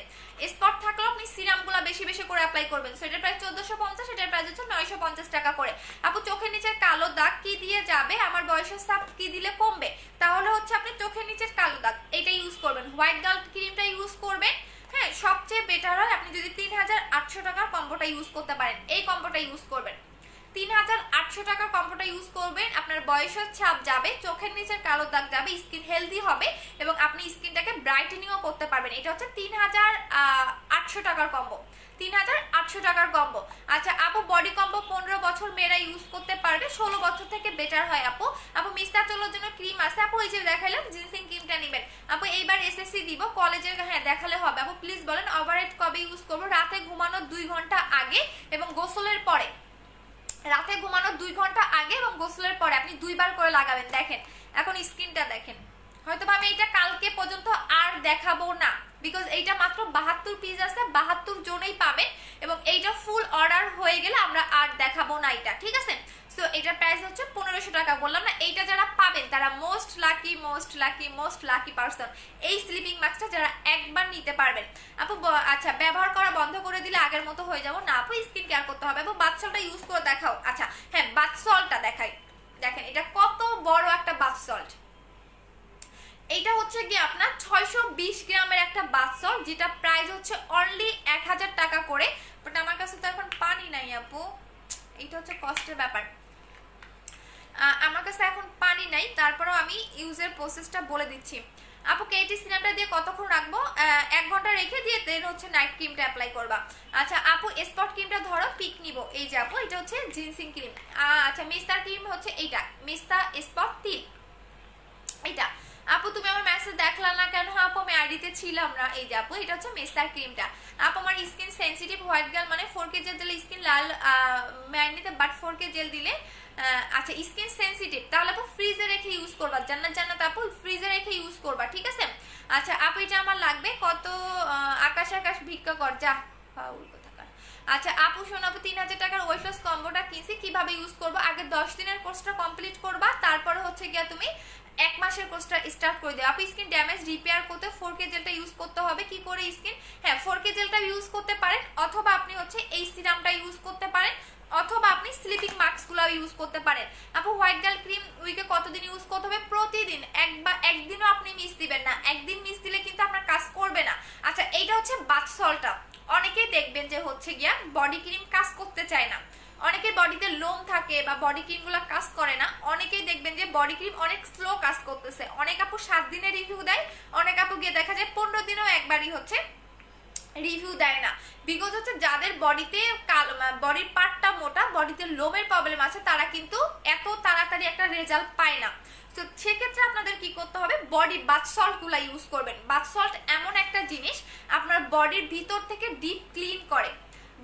স্পট থাকলেও আপনি সিরামগুলো বেশি বেশি করে অ্যাপ্লাই করবেন। সো এটার প্রাইস 1450, এটার প্রাইস হচ্ছে 950 টাকা করে আপু। চোখের নিচের কালো দাগ কি দিয়ে যাবে? আমার বয়সের সাপ কি দিলে কমবে? তাহলে হচ্ছে আপনি চোখের নিচের কালো দাগ এটা ইউজ করবেন, হোয়াইট গার্ল ক্রিমটা ইউজ করবেন। হ্যাঁ, সবচেয়ে বেটার হয় আপনি যদি 3800 টাকার কম্বোটা ইউজ করতে পারেন, এই কম্বোটা ইউজ করবেন। 3800 টাকার কম্বোটা ইউজ করবেন, আপনার বয়সের ছাপ যাবে, চোখের নিচের কালো দাগ যাবে, স্কিন হেলদি হবে এবং আপনি স্কিনটাকে ব্রাইটেনিংও করতে পারবেন। এটা হচ্ছে 3800 টাকার কম্বো, 3800 টাকার কম্বো। আচ্ছা আপু বডি কম্বো 15 বছর মেয়েরা ইউজ করতে পারবে, 16 বছর থেকে বেটার হয় আপু। আপু মিস্তা চলোর জন্য ক্রিম আছে আপু, এই যে দেখালাম জিনসিং ক্রিমটা নেবেন আপু। এইবার এসএসসি দিব, কলেজের হ্যাঁ দেখালে হবে আপু। প্লিজ বলেন ওভারহেড কবে ইউজ করবো? রাতে ঘুমানোর 2 ঘন্টা আগে এবং গোসলের পরে। রাতে ঘুমানোর 2 ঘন্টা আগে এবং গোসলের পরে আপনি 2বার করে লাগাবেন। দেখেন এখন স্কিনটা দেখেন, হয়তো আমি এটা কালকে পর্যন্ত আর দেখাবো না, বিকজ এইটা মাত্র 72 পিস আছে, 72 জনেই পাবেন এবং এইটা ফুল অর্ডার হয়ে গেলে আমরা আর দেখাবো না এটা, ঠিক আছে? সো এটার প্রাইস হচ্ছে 1500 টাকা। বললাম না, এইটা যারা পাবেন তারা most lucky, most lucky, most lucky person. এই স্লিপিং মাস্কটা যারা একবার নিতে পারবেন আপু। আচ্ছা ব্যবহার করা বন্ধ করে দিলে আগের মতো হয়ে যাবো না আপু, স্কিন কেয়ার করতে হবে আপু। বাথ সল্টটা ইউজ করে দেখাও। আচ্ছা হ্যাঁ, বাথ সল্টটা দেখাই, দেখেন এটা কত বড় একটা বাথ সল্ট। এইটা হচ্ছে কি আপনার 620 গ্রামের একটা বাথ সল্ট, যেটা প্রাইস হচ্ছে অনলি 1000 টাকা করে। বাট আমার কাছে তো এখন পানি নাই আপু, এইটা হচ্ছে কষ্টের ব্যাপার। আমার কাছে এখন পানি নাই, তারপরেও আমি ইউজের প্রসেসটা বলে দিচ্ছি আপু। কেটি সিরামটা দিয়ে কতক্ষণ রাখবো? 1 ঘন্টা রেখে দিয়ে দেন হচ্ছে নাইট ক্রিমটা অ্যাপ্লাই করবা। আচ্ছা আপু স্পট ক্রিমটা ধরো, পিক নিব, এই যে আপু এটা হচ্ছে জিনসিং ক্রিম। আচ্ছা মিস্টার ক্রিম হচ্ছে এইটা, মিস্টার স্পট 3 এটা। আপু তুমি আমার মেসেজ দেখলা না কেন? আপু আমি আইডিতে ছিলাম না। এই যে আপু এটা হচ্ছে মিস্টার ক্রিমটা। আপু আমার স্কিন সেনসিটিভ, হোয়াইট গার্ল মানে 4K জেল দিলে স্কিন লাল ম্যান্ডিতে, বাট 4K জেল দিলে আচ্ছা স্কিন সেনসিটিভ, তাহলে আপু ফ্রিজে রেখে ইউজ করবা। জান্নাত জান্নাত আপু ফ্রিজে রেখে ইউজ করবা, ঠিক আছে? আচ্ছা আপু এটা আমার লাগবে কত? আকাশ আকাশ ভিক্ষা কর যা ফাউল কোথাকার। আচ্ছা আপু শোনো আপু, 3000 টাকার ওয়েট লস কম্বোটা কিনছি, কিভাবে ইউজ করবো? আগে 10 দিনের কোর্সটা কমপ্লিট করবা, তারপরে হচ্ছে গিয়া তুমি 1 মাসের কোর্সটা স্টার্ট করে দেবে। আপু স্কিন ড্যামেজ রিপেয়ার করতে 4K জেলটা ইউজ করতে হবে। কি করে স্কিন? হ্যাঁ 4K জেলটা ইউজ করতে পারেন, অথবা আপনি হচ্ছে এই সিরামটা ইউজ করতে পারেন, অথবা আপনি স্লিপিং মাস্কগুলো ইউজ করতে পারেন। আপু হোয়াইট গার্ল ক্রিম উইকে কতদিন ইউজ করতে হবে? প্রতিদিন। একদিনও আপনি মিস দিবেন না, একদিন মিস দিলে কিন্তু আপনার কাজ করবে না। আচ্ছা এইটা হচ্ছে বাথ সল্টটা। অনেকেই দেখবেন যে হচ্ছে গিয়া বডি ক্রিম কাজ করতে চায় না, অনেকের বডিতে লোম থাকে বা বডি ক্রিম গুলো কাজ করে না। অনেকেই দেখবেন যে বডি ক্রিম অনেক স্লো কাজ করতেছে। অনেক আপু 7 দিনের রিভিউ দেয়, অনেক আপু গিয়ে দেখা যায় 15 দিনেও একবারই হচ্ছে রিভিউ দেয় না। বিকজ হচ্ছে যাদের বডিতে বডির পার্টটা মোটা, বডিতে লোমের প্রবলেম আছে, তারা কিন্তু এত তাড়াতাড়ি একটা রেজাল্ট পায় না। তো সেক্ষেত্রে আপনাদের কি করতে হবে? বডি বাথ সল্ট গুলা ইউজ করবেন। বাথ সল্ট এমন একটা জিনিস আপনার বডির ভিতর থেকে ডিপ ক্লিন করে,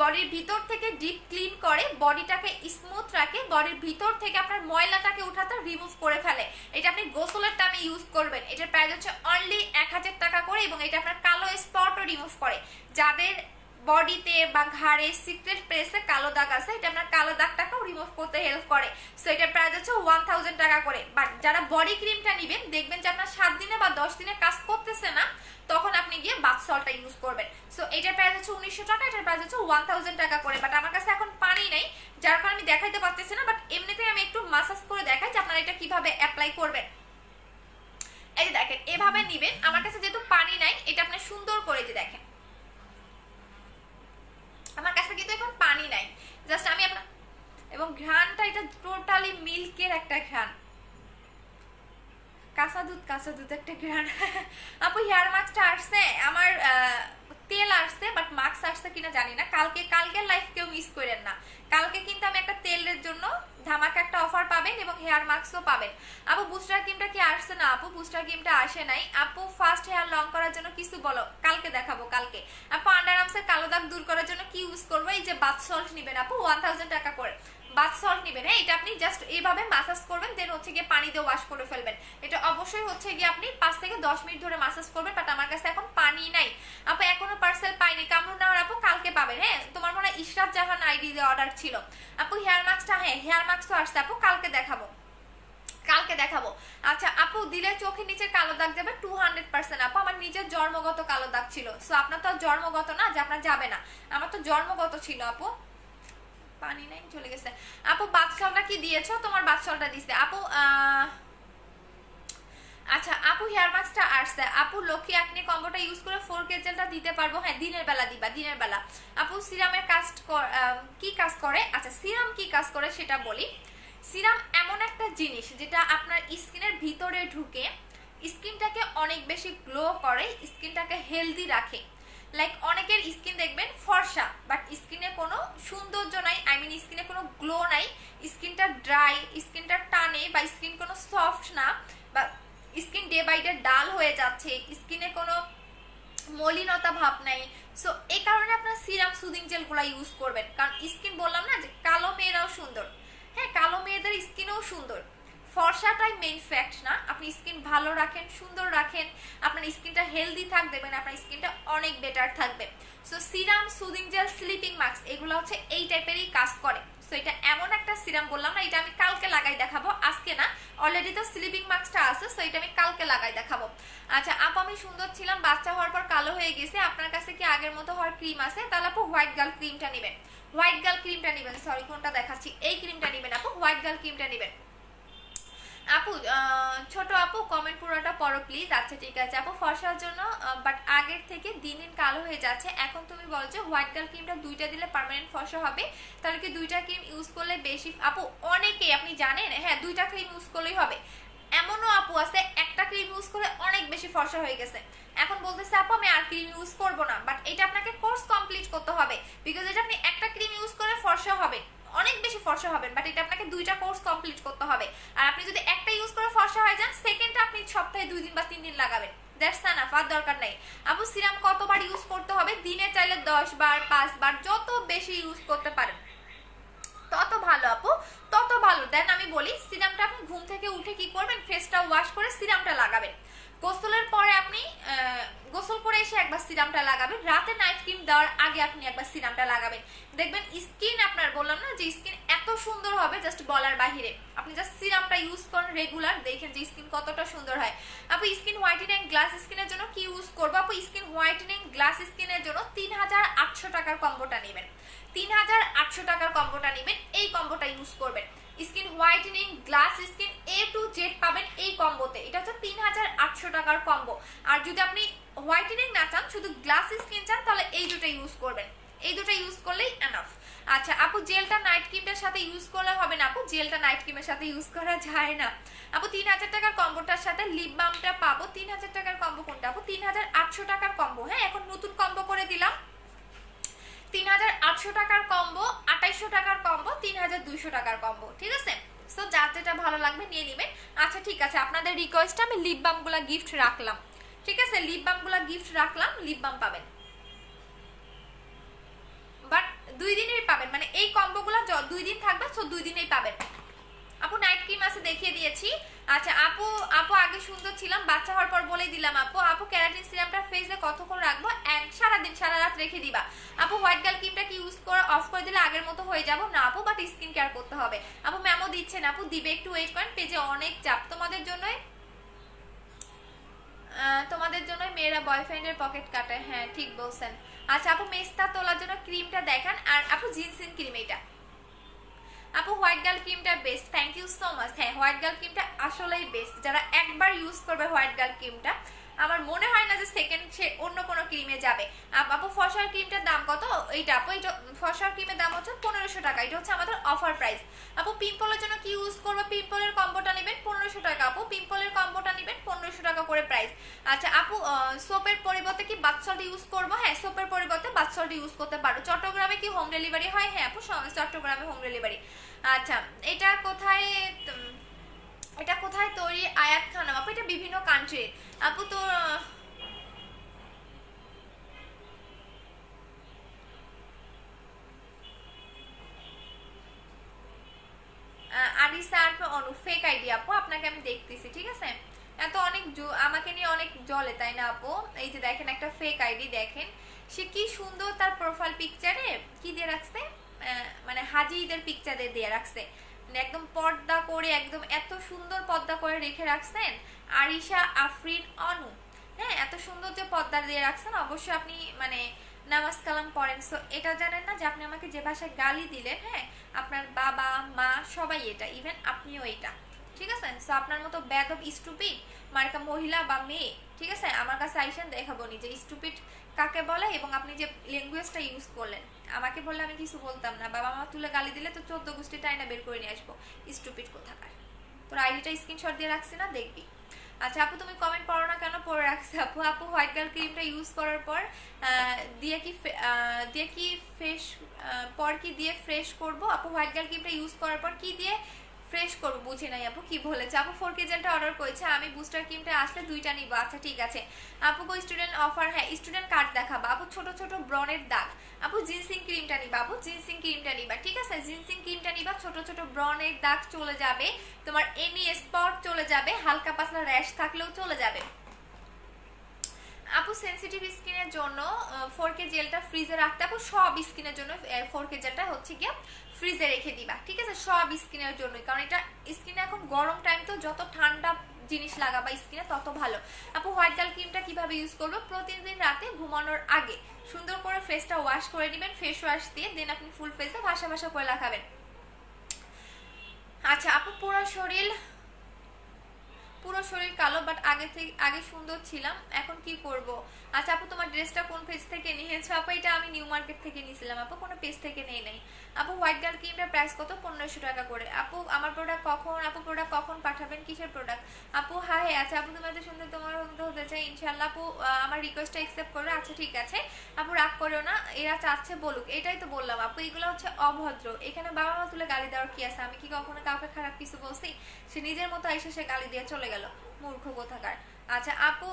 বডির ভিতর থেকে ডিপ ক্লিন করে, বডিটাকে স্মুথ রাখে, বডির ভিতর থেকে আপনার ময়লাটাকে উঠাতে রিমুভ করে ফেলে। এটা আপনি গোসলের টাইমে ইউজ করবেন। এটার প্রাইস হচ্ছে অনলি 1000 টাকা করে এবং এটা আপনার কালো স্পটও রিমুভ করে। যাদের বডিতে বা ঘাড়ে সিক্রেট প্লেসে কালো দাগ আছে, এটা আপনার কালো দাগটাকেও রিমুভ করতে হেল্প করে। সো এটার প্রাইস হচ্ছে 1000 টাকা করে। বাট যারা বডি ক্রিমটা নেবেন, দেখবেন যে আপনার 7 দিনে বা 10 দিনে কাজ করতেছে না, তখন আপনি গিয়ে বাথ সল্টটা ইউজ করবেন। সো এটার প্রাইস হচ্ছে 1900 টাকা, এটার প্রাইস হচ্ছে 1000 টাকা করে। বাট আমার কাছে এখন পানি নাই, যার কারণে আমি দেখাইতে পারতেছি না। বাট এমনিতেই আমি একটু মাসাজ করে দেখাই যে আপনারা এটা কিভাবে অ্যাপ্লাই করবেন। এই যে দেখেন এভাবে নিবেন। আমার কাছে যেহেতু পানি নাই, এটা আপনি সুন্দর করে যে দেখেন আমার কাছে কিন্তু এখন পানি নাই, জাস্ট আমি আপনার, এবং ঘ্রাণটা এটা টোটালি মিল্কের একটা ঘ্রাণ, কাঁচা দুধ একটা ঘ্রাণ। আপু হেয়ার মাস্কটা আসছে আমার, তেল আসছে বাট মাস্ক আসছে কিনা জানি না। কালকের লাইফ কেউ মিস করেন না, কালকে কিন্তু আমি একটা তেলের জন্য ধামাকা একটা অফার পাবেন এবং হেয়ার মাস্কও পাবেন। আপু বুস্টার ক্রিমটা কি আসছে? না আপু বুস্টার ক্রিমটা আসে নাই। আপু ফার্স্ট হেয়ার লং করার জন্য কিছু বলো, কালকে দেখাবো কালকে। আপু আন্ডার আর্মসের কালো দাগ দূর করার জন্য কি ইউজ করবো? এই যে বাথ সল্ট নেবেন আপু, 1000 টাকা করে বাথ সল্ট নেবেন। হ্যাঁ, এটা আপনি জাস্ট এইভাবে মাসাজ করবেন, দেন হচ্ছে গিয়ে পানি দিয়ে ওয়াশ করে ফেলবেন। এটা অবশ্যই হচ্ছে গিয়ে আপনি 5 থেকে 10 মিনিট ধরে মাসাজ করবেন। বাট আমার কাছে এখন পানি নাই আপু, এখনো পার্সেল পাইনি। কামরুন নাওয়ার আপু কালকে পাবেন। হ্যাঁ, তোমার মনে হয় ইশরাত জাহান আইডি দিয়ে অর্ডার ছিল আপু। হেয়ার মাস্কটা, হ্যাঁ হেয়ার মাস্ক তো আসছে আপু, কালকে দেখাবো, কালকে দেখাবো। আচ্ছা আপু দিলে চোখের নিচে কালো দাগ যাবে 200%। আপু আমার নিজের জন্মগত কালো দাগ ছিল, সো আপনার তো জন্মগত না যে আপনার যাবে না, আমার তো জন্মগত ছিল আপু। পানি নাই, চলে গেছে আপু। বাদশালটা কি দিয়েছো? তোমার বাদশালটা দিছে আপু। আচ্ছা আপু হেয়ার মাস্কটা আসছে আপু, লক্ষ্মী একনি কম্বোটা ইউজ করে 4K জেলটা দিতে পারবো? হ্যাঁ দিনের বেলা দিবা, দিনের বেলা। আপু সিরামের কাজ কি কাজ করে? আচ্ছা সিরাম কি কাজ করে সেটা বলি। সিরাম এমন একটা জিনিস যেটা আপনার স্কিনের ভিতরে ঢুকে স্কিনটাকে অনেক বেশি গ্লো করে, স্কিনটাকে হেলদি রাখে। লাইক অনেকের স্কিন দেখবেন ফর্সা বাট স্কিনে কোনো সৌন্দর্য নাই, আই মিন স্কিনে কোনো গ্লো নাই, স্কিনটা ড্রাই, স্কিনটা টানে, বা স্কিন কোনো সফট না, বা স্কিন ডে বাই ডে ডাল হয়ে যাচ্ছে, স্কিনে কোনো মলিনতা ভাব নাই। সো এই কারণে আপনার সিরাম সুদিং জেলগুলো ইউজ করবেন, কারণ স্কিন বললাম না যে কালো মেয়েরাও সুন্দর। হ্যাঁ কালো মেয়েদের স্কিনও সুন্দর, ফর্সাটাই মেইন ফ্যাক্ট না। আপনি স্কিন ভালো রাখেন, সুন্দর রাখেন, আপনার স্কিনটা হেলদি থাক, দেখবেন আপনার স্কিনটা অনেক বেটার থাকবে। So serum, soothing jail, sleeping mask এগুলো হচ্ছে এই টাইপেরই কাজ করে। সো এটা এমন একটা সিরাম বললাম না, এটা আমি কালকে লাগাই দেখাবো, আজকে না। অলরেডি তো স্লিপিং মাস্কটা আছে, সো এটা আমি কালকে লাগাই দেখাবো। আচ্ছা আপু আমি সুন্দর ছিলাম, বাচ্চা হওয়ার পর কালো হয়ে গেছে, আপনার কাছে কি আগের মতো হওয়ার ক্রিম আছে? তাহলে আপু হোয়াইট গার্ল ক্রিমটা নেবেন, হোয়াইট গার্ল ক্রিমটা নেবেন, সরি কোনটা দেখাচ্ছি, এই ক্রিমটা নেবেন আপু, হোয়াইট গার্ল ক্রিমটা নেবেন। আপু ছোট আপু কমেন্ট পুরোটা পড়ো প্লিজ। আচ্ছা ঠিক আছে আপু, ফর্সার জন্য বাট আগের থেকে দিন দিন কালো হয়ে যাচ্ছে, এখন তুমি বলছো হোয়াইট গার্ল ক্রিমটা দুইটা দিলে পার্মানেন্ট ফর্সা হবে, তাহলে কি দুইটা ক্রিম ইউজ করলে বেশি? আপু অনেকেই আপনি জানেন, হ্যাঁ দুইটা ক্রিম ইউজ করলেই হবে। এমনও আপু আছে একটা ক্রিম ইউজ করে অনেক বেশি ফর্সা হয়ে গেছে, এখন বলতেছে আপু আমি আর ক্রিম ইউজ করবো না। বাট এটা আপনাকে কোর্স কমপ্লিট করতে হবে, বিকজ এটা আপনি একটা ক্রিম ইউজ করে ফর্সা হবে, অনেক বেশি ফর্সা হবেন, বাট এটা আপনাকে দুইটা কোর্স কমপ্লিট করতে হবে। আর আপনি যদি একটা ইউজ করে ফর্সা হয়ে যান, সেকেন্ডটা আপনি সপ্তাহে 2 দিন বা 3 দিন লাগাবেন, দ্যাটস এনাফ, আর দরকার নাই। আপু সিরাম কতবার ইউজ করতে হবে? দিনে চাইলে 10 বার 5 বার, যত বেশি ইউজ করতে পারেন তত ভালো আপু, তত ভালো। দেন আমি বলি সিরামটা আপনি ঘুম থেকে উঠে কি করবেন, ফেসটা ওয়াশ করে সিরামটা লাগাবেন, গোসলের পরে আপনি গোসল করে এসে একবার সিরামটা লাগাবেন, রাতে নাইট ক্রিম দেওয়ার আগে আপনি একবার সিরামটা লাগাবেন, দেখবেন স্কিন আপনার, বললাম না যে স্কিন এত সুন্দর হবে জাস্ট বলার বাহিরে। আপনি জাস্ট সিরামটা ইউজ করেন রেগুলার, দেখেন যে স্কিন কতটা সুন্দর হয়। আপু স্কিন হোয়াইটেনিং গ্লাস স্কিনের জন্য কি ইউজ করবো? আপু স্কিন হোয়াইটেনিং গ্লাস স্কিনের জন্য 3800 টাকার কম্বোটা নেবেন, 3800 টাকার কম্বোটা নেবেন, এই কম্বোটা ইউজ করবেন। Skin whitening glass skin A to Z পাবেন এই কম্বোতে, এটা হচ্ছে 3800 টাকার কম্বো। আর যদি আপনি হোয়াইটেনিং না চান, শুধু গ্লাস স্কিন চান, তাহলে এই দুটো ইউজ করবেন, এই দুটো ইউজ করলেই এনাফ। আচ্ছা আপু জেলটা নাইট ক্রিমটার সাথে ইউজ করলে হবে না? আপু জেলটা নাইট ক্রিমের সাথে ইউজ করা যায় না আপু। 3000 টাকার কম্বোটার সাথে লিপ বামটা পাবো। 3000 টাকার কম্বো কোনটা আপু? 3800 টাকার কম্বো, হ্যাঁ এখন নতুন কম্বো করে দিলাম, 3800 টাকার কম্বো, 2800 টাকার কম্বো, 3200 টাকার কম্বো, ঠিক আছে? সো যার যেটা ভালো লাগবে নিয়ে নেবেন। আচ্ছা ঠিক আছে, আপনাদের রিকোয়েস্টে আমি লিপ বামগুলা গিফট রাখলাম, ঠিক আছে? লিপ বামগুলা গিফট রাখলাম, লিপ বাম পাবেন, বাট 2 দিনেই পাবেন, মানে এই কম্বোগুলা 2 দিন থাকবে, সো 2 দিনেই পাবেন। আপু নাইট ক্রিম আছে দেখিয়ে দিয়েছি। আচ্ছা আপু আগে সুন্দর ছিলাম, বাচ্চা হওয়ার পর বলেই দিলাম আপু ক্যারাটিন সিরামটা ফেসে কতক্ষণ রাখবো? সারাদিন, সারা রাত রেখে দিবা। আপু হোয়াইট গার্ল ক্রিমটা কি ইউজ করে অফ করে দিলে আগের মতো হয়ে যাবো? না আপু, বাট স্কিন কেয়ার করতে হবে। আপু ম্যামও দিচ্ছেন, আপু দিবে, একটু ওয়েট করেন, পেজে অনেক চাপ তোমাদের জন্যই, মেয়েরা বয়ফ্রেন্ডের পকেট কাটে, হ্যাঁ ঠিক বলছেন। আচ্ছা আপু মেস্তা তোলার জন্য ক্রিমটা দেখান, আর আপু জিনসিন ক্রিম এটা। আপু হোয়াইট গার্ল ক্রিমটা best, thank you so much. হ্যাঁ হোয়াইট গার্ল ক্রিমটা আসলেই বেস্ট, যারা একবার ইউজ করবে হোয়াইট গার্ল ক্রিমটা আমার মনে হয় না যে সেকেন্ড সে অন্য কোনো ক্রিমে যাবে। আপু ফসার ক্রিমটার দাম কত? এইটা আপু, এটা ফসার ক্রিমের দাম হচ্ছে 1500 টাকা, এটা হচ্ছে আমাদের অফার প্রাইস। আপু পিম্পলের জন্য কি ইউজ করবো? পিম্পলের কম্বোটা নেবেন 1500 টাকা আপু, পিম্পলের কম্বোটা নেবেন 1500 টাকা করে প্রাইস। আচ্ছা আপু সোপের পরিবর্তে কি বাথ সল্ট ইউজ করবো? হ্যাঁ, সোপের পরিবর্তে বাথ সল্ট ইউজ করতে পারো। চট্টগ্রামে কি হোম ডেলিভারি হয়? হ্যাঁ আপু, চট্টগ্রামে হোম ডেলিভারি। আচ্ছা এটা কোথায়, এটা কোথায় তৈরি? আয়াত খানম আপু, এটা বিভিন্ন কান্ট্রি আপু। তো আরিসা আর অনু ফেক আইডি আপু, আপনাকে আমি দেখতেছি, ঠিক আছে? এত অনেক আমাকে নিয়ে অনেক জলে, তাই না আপু? এই যে দেখেন একটা ফেক আইডি, দেখেন সে কি সুন্দর তার প্রোফাইল পিকচারে কি দিয়ে রাখছে, মানে হাজি ঈদের পিকচার দিয়ে রাখছে, মানে একদম পর্দা করে, একদম এত সুন্দর পর্দা করে রেখে রাখছেন। আরিশা আফরিন অনু, হ্যাঁ এত সুন্দর যে পর্দা দিয়ে রাখছেন, অবশ্যই আপনি মানে নামাজ কালাম পড়েন। সো এটা জানেন না যে আপনি আমাকে যে ভাষায় গালি দিলেন, হ্যাঁ আপনার বাবা মা সবাই এটা, ইভেন আপনিও এটা, ঠিক আছে? সো আপনার মতো বেয়াদব স্টুপিড মার্কা মহিলা বা মেয়ে, ঠিক আছে, আমার কাছে আইসেন দেখাবো নি যে স্টুপিড কাকে বলে, এবং আপনি যে ল্যাঙ্গুয়েজটা ইউজ করলেন আমাকে বললে আমি কিছু বলতাম না, বাবা মা তুলে গালি দিলে তো 14 গোষ্ঠী টাইনা বের করে নিয়ে আসবো। স্টুপিড কোথাকার, তোর আইডিটা স্ক্রিনশট দিয়ে রাখছি না, দেখবি। আচ্ছা আপু তুমি কমেন্ট পড়ো না কেন? পড়ে রাখছে আপু। আপু হোয়াইট গার্ল ক্রিমটা ইউজ করার পর দিয়ে কি ফ্রেশ, পর কি দিয়ে ফ্রেশ করব? আপু হোয়াইট গার্ল ক্রিমটা ইউজ করার পর কি দিয়ে ফ্রেশ করবো? বুঝি নাই আপু কি বলেছে। আপু 4K জেলটা অর্ডার করেছে, আমি বুস্টার ক্রিমটা আসলে 2টা নিব। আচ্ছা ঠিক আছে আপু। স্টুডেন্ট অফার, হ্যাঁ স্টুডেন্ট কার্ড দেখাবা আপু। ছোট ছোট ব্রনের দাগ আপু, জিনসিং ক্রিমটা নিবা আপু, জিনসিং ক্রিমটা নিবা, ঠিক আছে? জিনসিং ক্রিমটা নিবা, ছোট ছোট ব্রনের দাগ চলে যাবে, তোমার এনি স্পট চলে যাবে, হালকা পাতলা র্যাশ থাকলেও চলে যাবে। আপু সেনসিটিভ স্কিনের জন্য 4K জেলটা ফ্রিজে রাখতে আপু, সব স্কিনের জন্য 4K জেলটা হচ্ছে গিয়ে ফ্রিজে রেখে দিবা, ঠিক আছে? সব স্কিনের জন্যই, কারণ এটা স্কিনে এখন গরম টাইম, তো যত ঠান্ডা জিনিস লাগাবা স্কিনে তত ভালো। আপু হোয়াইট গার্ল ক্রিমটা কিভাবে ইউজ করবো? প্রতিদিন রাতে ঘুমানোর আগে সুন্দর করে ফেসটা ওয়াশ করে নেবেন ফেস ওয়াশ দিয়ে, দেন আপনি ফুল ফেসে ভাসা ভাসা করে লাগাবেন। আচ্ছা আপু পুরো শরীর কালো, বাট আগে সুন্দর ছিলাম, এখন কি করব? আচ্ছা আপু তোমার ড্রেসটা কোন পেজ থেকে নিয়েছো? আপু এটা আমি নিউ মার্কেট থেকে নিয়েছিলাম আপু, কোনো পেজ থেকে নেই নাই। আপু হোয়াইট গার্ল ক্রিমটার প্রাইস কত? 1500 টাকা করে। আপু আমার প্রোডাক্ট কখন, আপু প্রোডাক্ট কখন পাঠাবেন? কিসের প্রোডাক্ট? আপু হ্যাঁ আচ্ছা আপু তুমি এত সুন্দর, তোমার মতো হতে চাই ইনশাল্লাহ। আপু আমার রিকোয়েস্টটা অ্যাকসেপ্ট করো। আচ্ছা ঠিক আছে আপু, রাগ করো না, এরা চাচ্ছে বলুক, এটাই তো বললাম আপু, এগুলো হচ্ছে অভদ্র। এখানে বাবা মা তুলে গালি দেওয়ার কি আছে? আমি কি কখনো কাউকে খারাপ কিছু বলছি? সে নিজের মতো এসে সে গালি দিয়ে চলে গেল, মূর্খ কোথাকার। আচ্ছা আপু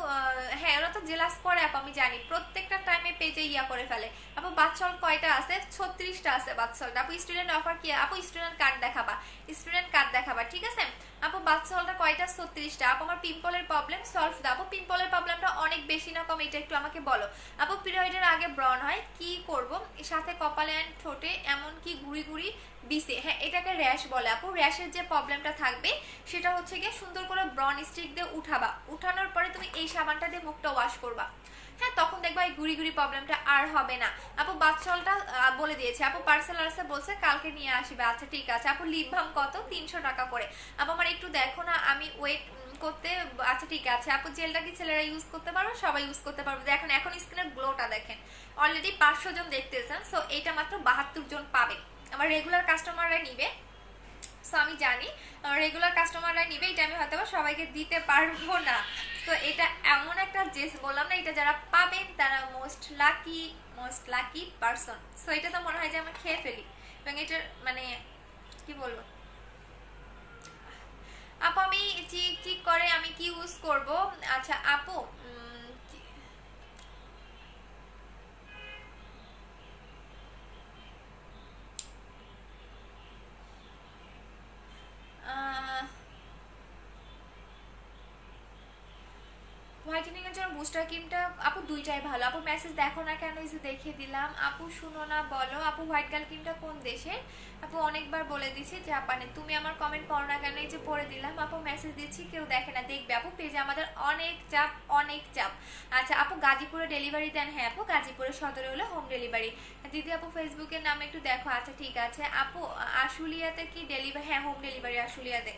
হ্যাঁ ওরা তো জেলাস করে আপু, আমি জানি প্রত্যেকটা টাইমে পেজে ইয়া করে ফেলে। আপু বাচ্চল কয়টা আছে? 36টা আছে বাচ্চল। আপু স্টুডেন্ট অফার কি? আপু স্টুডেন্ট কার্ড দেখাবা, স্টুডেন্ট কার্ড দেখাবা, ঠিক আছে? আপু বাচ্চলটা কয়টা? 36টা। আপু আমার পিম্পলের প্রবলেম সলভ দাও। আপু পিম্পলের প্রবলেমটা অনেক বেশি না কম, এটা একটু আমাকে বলো। আপু পিরিয়ডের আগে ব্রন হয়, কি করব? সাথে কপালে অ্যান্ড ঠোঁটে এমন কি গুড়ি গুড়ি দিছে, হ্যাঁ এটাকে র্যাশ বলে আপু। র্যাশের যে প্রবলেমটা থাকবে সেটা হচ্ছে গিয়ে সুন্দর করে ব্রন স্টিক দিয়ে উঠাবা, উঠানোর পরে তুমি এই সাবানটা দিয়ে মুখটা ওয়াশ করবা, হ্যাঁ তখন দেখবা এই গুড়ি গুড়ি প্রবলেমটা আর হবে না। আপু বাচ্চলটা বলে দিয়েছে আপু, পার্সেল আসছে বলছে কালকে নিয়ে আসবে। আচ্ছা ঠিক আছে আপু। লিপ বাম কত? 300 টাকা করে। আপু আমার একটু দেখো না, আমি ওয়েট করতে। আচ্ছা ঠিক আছে আপু। জেলটা কি ছেলেরা ইউজ করতে পারবে? সবাই ইউজ করতে পারবে। দেখেন এখন স্কিনের গ্লোটা দেখেন, অলরেডি 500 জন দেখতেছেন, সো এটা মাত্র 72 জন পাবে। আমার রেগুলার কাস্টমাররা নিবে, সো আমি জানি রেগুলার কাস্টমাররা নিবে, এটা আমি হয়তো সবাইকে দিতে পারবো না। তো এটা এমন একটা ড্রেস বললাম না, এটা যারা পাবেন তারা মোস্ট লাকি পারসন। সো এটা তো মনে হয় যে আমি খেয়ে ফেলি, এবং এটার মানে কি বলবো আপু, আমি চিক চিক করে আমি কি ইউজ করব? আচ্ছা আপু হোয়াইটেনিং এর জন্য বুস্টার ক্রিমটা আপু দুইটাই ভালো আপু। মেসেজ দেখো না কেন? এই যে দেখিয়ে দিলাম আপু। শুনো না বলো আপু, হোয়াইট গার্ল ক্রিমটা কোন দেশের? আপু অনেকবার বলে দিছি জাপানে। তুমি আমার কমেন্ট পড়ো না কেন? এই যে পড়ে দিলাম আপু, মেসেজ দিচ্ছি কেউ দেখে না, দেখবে আপু পেজে আমাদের অনেক চাপ অনেক চাপ। আচ্ছা আপু গাজীপুরে ডেলিভারি দেন? হ্যাঁ আপু গাজীপুরে সদরে হলে হোম ডেলিভারি। দিদি আপু ফেসবুকের নাম একটু দেখো। আচ্ছা ঠিক আছে আপু। আশুলিয়াতে কি ডেলিভারি? হ্যাঁ হোম ডেলিভারি আশুলিয়াতে।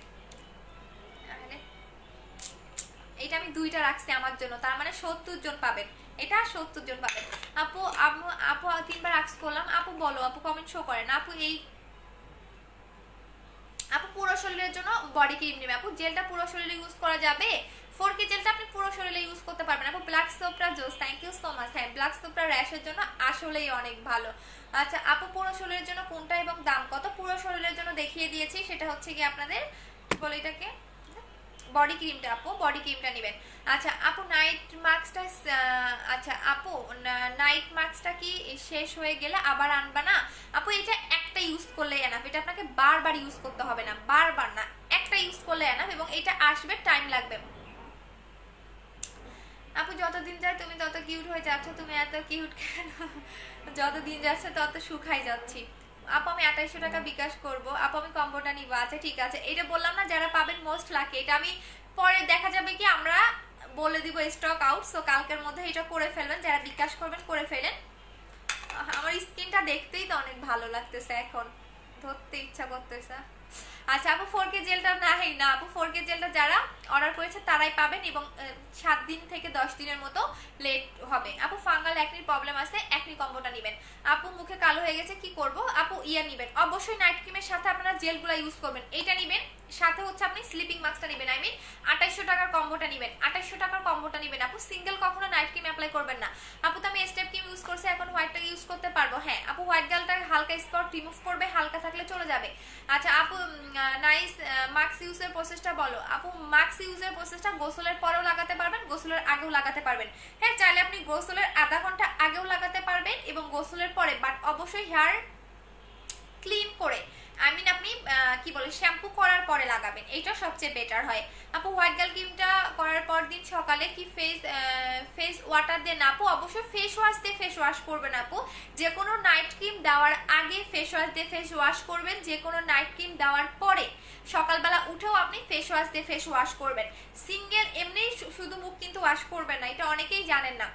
এটা আমি 2টা রাখছি আমার জন্য, তার মানে 70 জন পাবেন, এটা 70 জন পাবেন। আপু আপু 3বার আক্স করলাম। আপু বলো, আপু কমেন্ট শো করেন। আপু আপু পুরো শরীরের জন্য বডি ক্রিম নেবে। আপু জেলটা পুরো শরীরে ইউজ করা যাবে? 4K জেলটা আপনি পুরো শরীরে ইউজ করতে পারবেন। আপু ব্ল্যাক সোপরা জোস, থ্যাংক ইউ সো মাচ। হ্যাঁ, ব্ল্যাক সোপরা র্যাশের জন্য আসলেই অনেক ভালো। আচ্ছা আপু পুরো শরীরের জন্য কোনটা এবং দাম কত? পুরো শরীরের জন্য দেখিয়ে দিয়েছি, সেটা হচ্ছে কি আপনাদের বলে এটাকে বডি ক্রিমটা, আপু বডি ক্রিমটা নেবেন। আচ্ছা আপু নাইট মাস্কটা, আচ্ছা আপু নাইট মাস্কটা কি শেষ হয়ে গেলে আবার আনবা না? আপু এটা একটা ইউজ করলে এনাফ, এটা আপনাকে বারবার ইউজ করতে হবে না, বারবার না, একটা ইউজ করলে এনাফ, এবং এটা আসবে, টাইম লাগবে। আপু যতদিন যায় তুমি তত কিউট হয়ে যাচ্ছ। তুমি এত কিউট কেন? যতদিন যাচ্ছে তত শুকাই যাচ্ছি। আপু আমি 2800 টাকা বিকাশ করব। আপু আমি কম্বোটা নিব। আচ্ছা ঠিক আছে, এটা বললাম না যারা পাবেন মোস্ট লাকি। এটা আমি পরে দেখা যাবে কি আমরা বলে দিব স্টক আউট, সো কালকের মধ্যে এটা করে ফেলবেন, যারা বিকাশ করবেন করে ফেলেন। আমার স্কিনটা দেখতেই তো অনেক ভালো লাগতেছে, এখন ধরতে ইচ্ছা করতেছে। আচ্ছা আপু 4K জেলটা নাই না, আপু 4K জেলটা যারা অর্ডার করেছে তারাই পাবেন, এবং 7 দিন থেকে 10 দিনের মতো লেট হবে। আপু ফাঙ্গাল একনির প্রবলেম আছে, একনি কম্বোটা নেবেন। আপু মুখে কালো হয়ে গেছে কি করব? আপু ইয়া নেবেন, অবশ্যই নাইট ক্রিমের সাথে আপনারা জেলগুলো ইউজ করবেন, এইটা নেবেন, সাথে হচ্ছে আপনি স্লিপিং মাস্কটা নেবেন। আই মিন 2800 টাকার কম্বোটা নেবেন, 2800 টাকার কম্বোটা নেবেন। আপু সিঙ্গেল কখনো নাইট ক্রিম অ্যাপ্লাই করবেন না। আপু তো আমি স্টেপ ক্রিম ইউজ করছি, এখন হোয়াইটটা ইউজ করতে পারবো। হ্যাঁ আপু হোয়াইট গালটা হালকা স্পট রিমুভ করবে, হালকা থাকলে চলে যাবে। আচ্ছা আপু নাইস মাস্ক ইউজের প্রসেসটা বলো। আপু মাস্ক ইউজের প্রসেসটা গোসলের পরেও লাগাতে পারবেন, গোসলের আগেও লাগাতে পারবেন। হ্যাঁ চাইলে আপনি গোসলের আধা ঘন্টা আগেও লাগাতে পারবেন এবং গোসলের পরে, বাট অবশ্যই হেয়ার ক্লিন করে, আই মিন আপনি কি বলে শ্যাম্পু করার পরে লাগাবেন, এইটা সবচেয়ে বেটার হয়। আপু হোয়াইট গার্ল ক্রিমটা করার পর দিন সকালে কি ফেস ওয়াটার দিয়ে না? আপু অবশ্যই ফেস ওয়াশ দিয়ে ফেস ওয়াশ করবেন। আপু যে কোনো নাইট ক্রিম দেওয়ার আগে ফেস ওয়াশ দিয়ে ফেস ওয়াশ করবেন, যে কোনো নাইট ক্রিম দেওয়ার পরে সকালবেলা উঠেও আপনি ফেস ওয়াশ দিয়ে ফেস ওয়াশ করবেন। সিঙ্গেল এমনি শুধু মুখ কিন্তু ওয়াশ করবেন না, এটা অনেকেই জানেন না।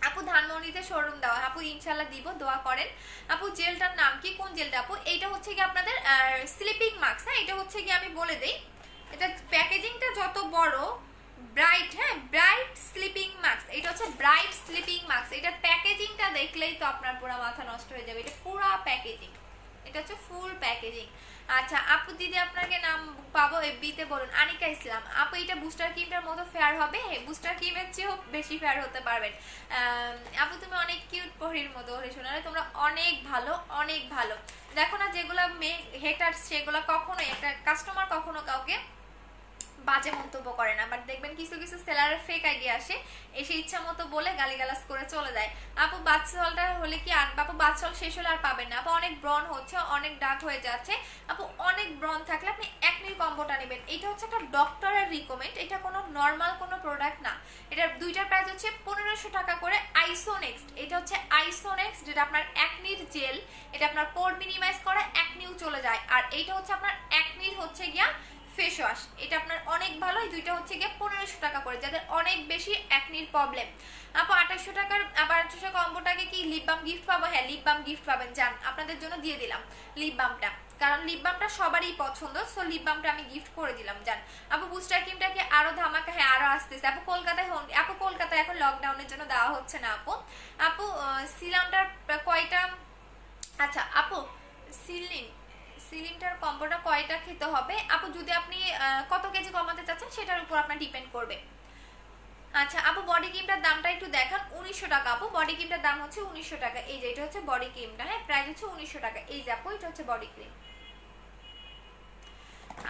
আপু ধানমন্ডিতে শোরুম দেওয়া? আপু ইনশাল্লাহ দিব, দোয়া করেন। আপু জেলটার নাম কি, কোন জেলটা? আপু এইটা হচ্ছে কি আপনাদের স্লিপিং মাস্ক। হ্যাঁ এটা হচ্ছে কি আমি বলে দেই, এটা প্যাকেজিংটা যত বড়, ব্রাইট, হ্যাঁ ব্রাইট স্লিপিং মাস্ক, এটা হচ্ছে ব্রাইট স্লিপিং মাস্ক। এটার প্যাকেজিংটা দেখলেই তো আপনার পুরো মাথা নষ্ট হয়ে যাবে, এটা পুরো প্যাকেজিং, এটা হচ্ছে ফুল প্যাকেজিং। আচ্ছা আপু দিদি আপনাকে নাম পাবো এফবিতে বলুন। আনিকা ইসলাম। আপু এটা বুস্টার ক্রিমটার মতো ফেয়ার হবে? বুস্টার ক্রিমের চেয়েও বেশি ফেয়ার হতে পারবেন। আপু তুমি অনেক কিউট পরির মতো। ওরে শোনারে তোমরা অনেক ভালো, অনেক ভালো। দেখো না যেগুলো হেটার, সেগুলো কখনোই একটা কাস্টমার কখনো কাউকে বাজে মন্তব্য করে না, বাট দেখবেন কিছু কিছু সেলারের ফেক আইডিয়া আসে, এসে ইচ্ছা মতো বলে গালিগালাজ করে চলে যায়। আপু বাচ্চালটা হলে কি আর? আপু বাচ্চাল শেষ হলে আর পাবেন না। আপু অনেক ব্রন হচ্ছে, অনেক ডার্ক হয়ে যাচ্ছে। আপু অনেক ব্রন থাকলে আপনি একনির কম্বোটা নেবেন। এটা হচ্ছে একটা ডক্টরের রিকমেন্ড, এটা কোনো নর্মাল কোনো প্রোডাক্ট না। এটার দুইটার প্রাইস হচ্ছে 1500 টাকা করে। আইসোনেক্সট, এটা হচ্ছে আইসোনেক্সট, যেটা আপনার একনির জেল, এটা আপনার পোর মিনিমাইজ করে একনিও চলে যায়। আর এইটা হচ্ছে আপনার একনির হচ্ছে গিয়া ফেস ওয়াশ, এটা আপনার অনেক ভালো। এই দুইটা হচ্ছে গিয়ে 1500 টাকা করে, যাদের অনেক বেশি একনির প্রবলেম। আপু 2800 টাকার, আবার 2800 কম্বোটাকে কি লিপ বাম গিফট পাবো? হ্যাঁ লিপ বাম গিফট পাবেন, যান আপনাদের জন্য দিয়ে দিলাম লিপ বামটা, কারণ লিপ বামটা সবারই পছন্দ, সো লিপ বামটা আমি গিফট করে দিলাম, যান। আপু বুস্টার ক্রিমটাকে আরো ধামাকা? হ্যাঁ আরো আসতেছে। আপু কলকাতায় হন? আপু কলকাতায় এখন লকডাউনের জন্য দেওয়া হচ্ছে না। আপু আপু সিলামটার কয়টা? আচ্ছা আপু সিলিংটার কম্বোটা কয়টা খেতে হবে? আপু যদি আপনি কত কেজি কমাতে চাচ্ছেন সেটার উপর আপনার ডিপেন্ড করবে। আচ্ছা আপু বডি ক্রিমটার দামটা একটু দেখান। 1900 টাকা আপু, বডি ক্রিমটার দাম হচ্ছে 1900 টাকা। এই যে এটা হচ্ছে বডি ক্রিমটা, হ্যাঁ প্রাইস হচ্ছে 1900 টাকা। এই যে আপু এটা হচ্ছে বডি ক্রিম।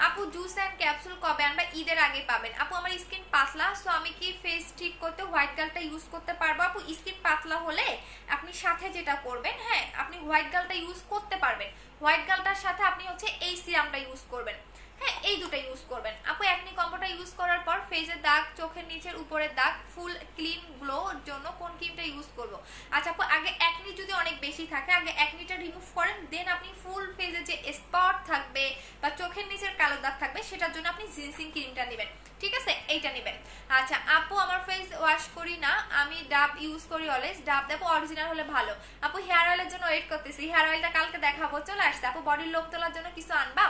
আপু জুস অ্যান্ড ক্যাপসুল কবে আনবা? ঈদের আগে পাবেন। আপু আমার স্কিন পাতলা, সো আমি কি ফেস ঠিক করতে হোয়াইট গালটা ইউজ করতে পারবো? আপু স্কিন পাতলা হলে আপনি সাথে যেটা করবেন, হ্যাঁ আপনি হোয়াইট গালটা ইউজ করতে পারবেন, হোয়াইট গালটার সাথে আপনি হচ্ছে এই সিরামটা ইউজ করবেন, হ্যাঁ এই দুটো ইউজ করবেন। আপু একনি কম্বোটা ইউজ করার পর ফেসের দাগ, চোখের নিচের উপরের দাগ, ফুল ক্লিন গ্লোর জন্য কোন ক্রিমটা ইউজ করব? আচ্ছা আপু আগে একনি যদি অনেক বেশি থাকে, আগে একনিটা রিমুভ করেন, দেন আপনি ফুল ফেসে যে স্পট থাকবে বা চোখের নিচের কালো দাগ থাকবে সেটার জন্য আপনি জিনসিং ক্রিমটা নেবেন, ঠিক আছে এইটা নেবেন। আচ্ছা আপু আমার ফেস ওয়াশ করি না, আমি ডাব ইউজ করি অলওয়েজ। ডাব দেবো অরিজিনাল হলে ভালো। আপু হেয়ার অয়েলের জন্য ওয়েট করতেছি, হেয়ার অয়েলটা কালকে দেখাবো, চলে আসছে। আপু বডির লোম তোলার জন্য কিছু আনবা?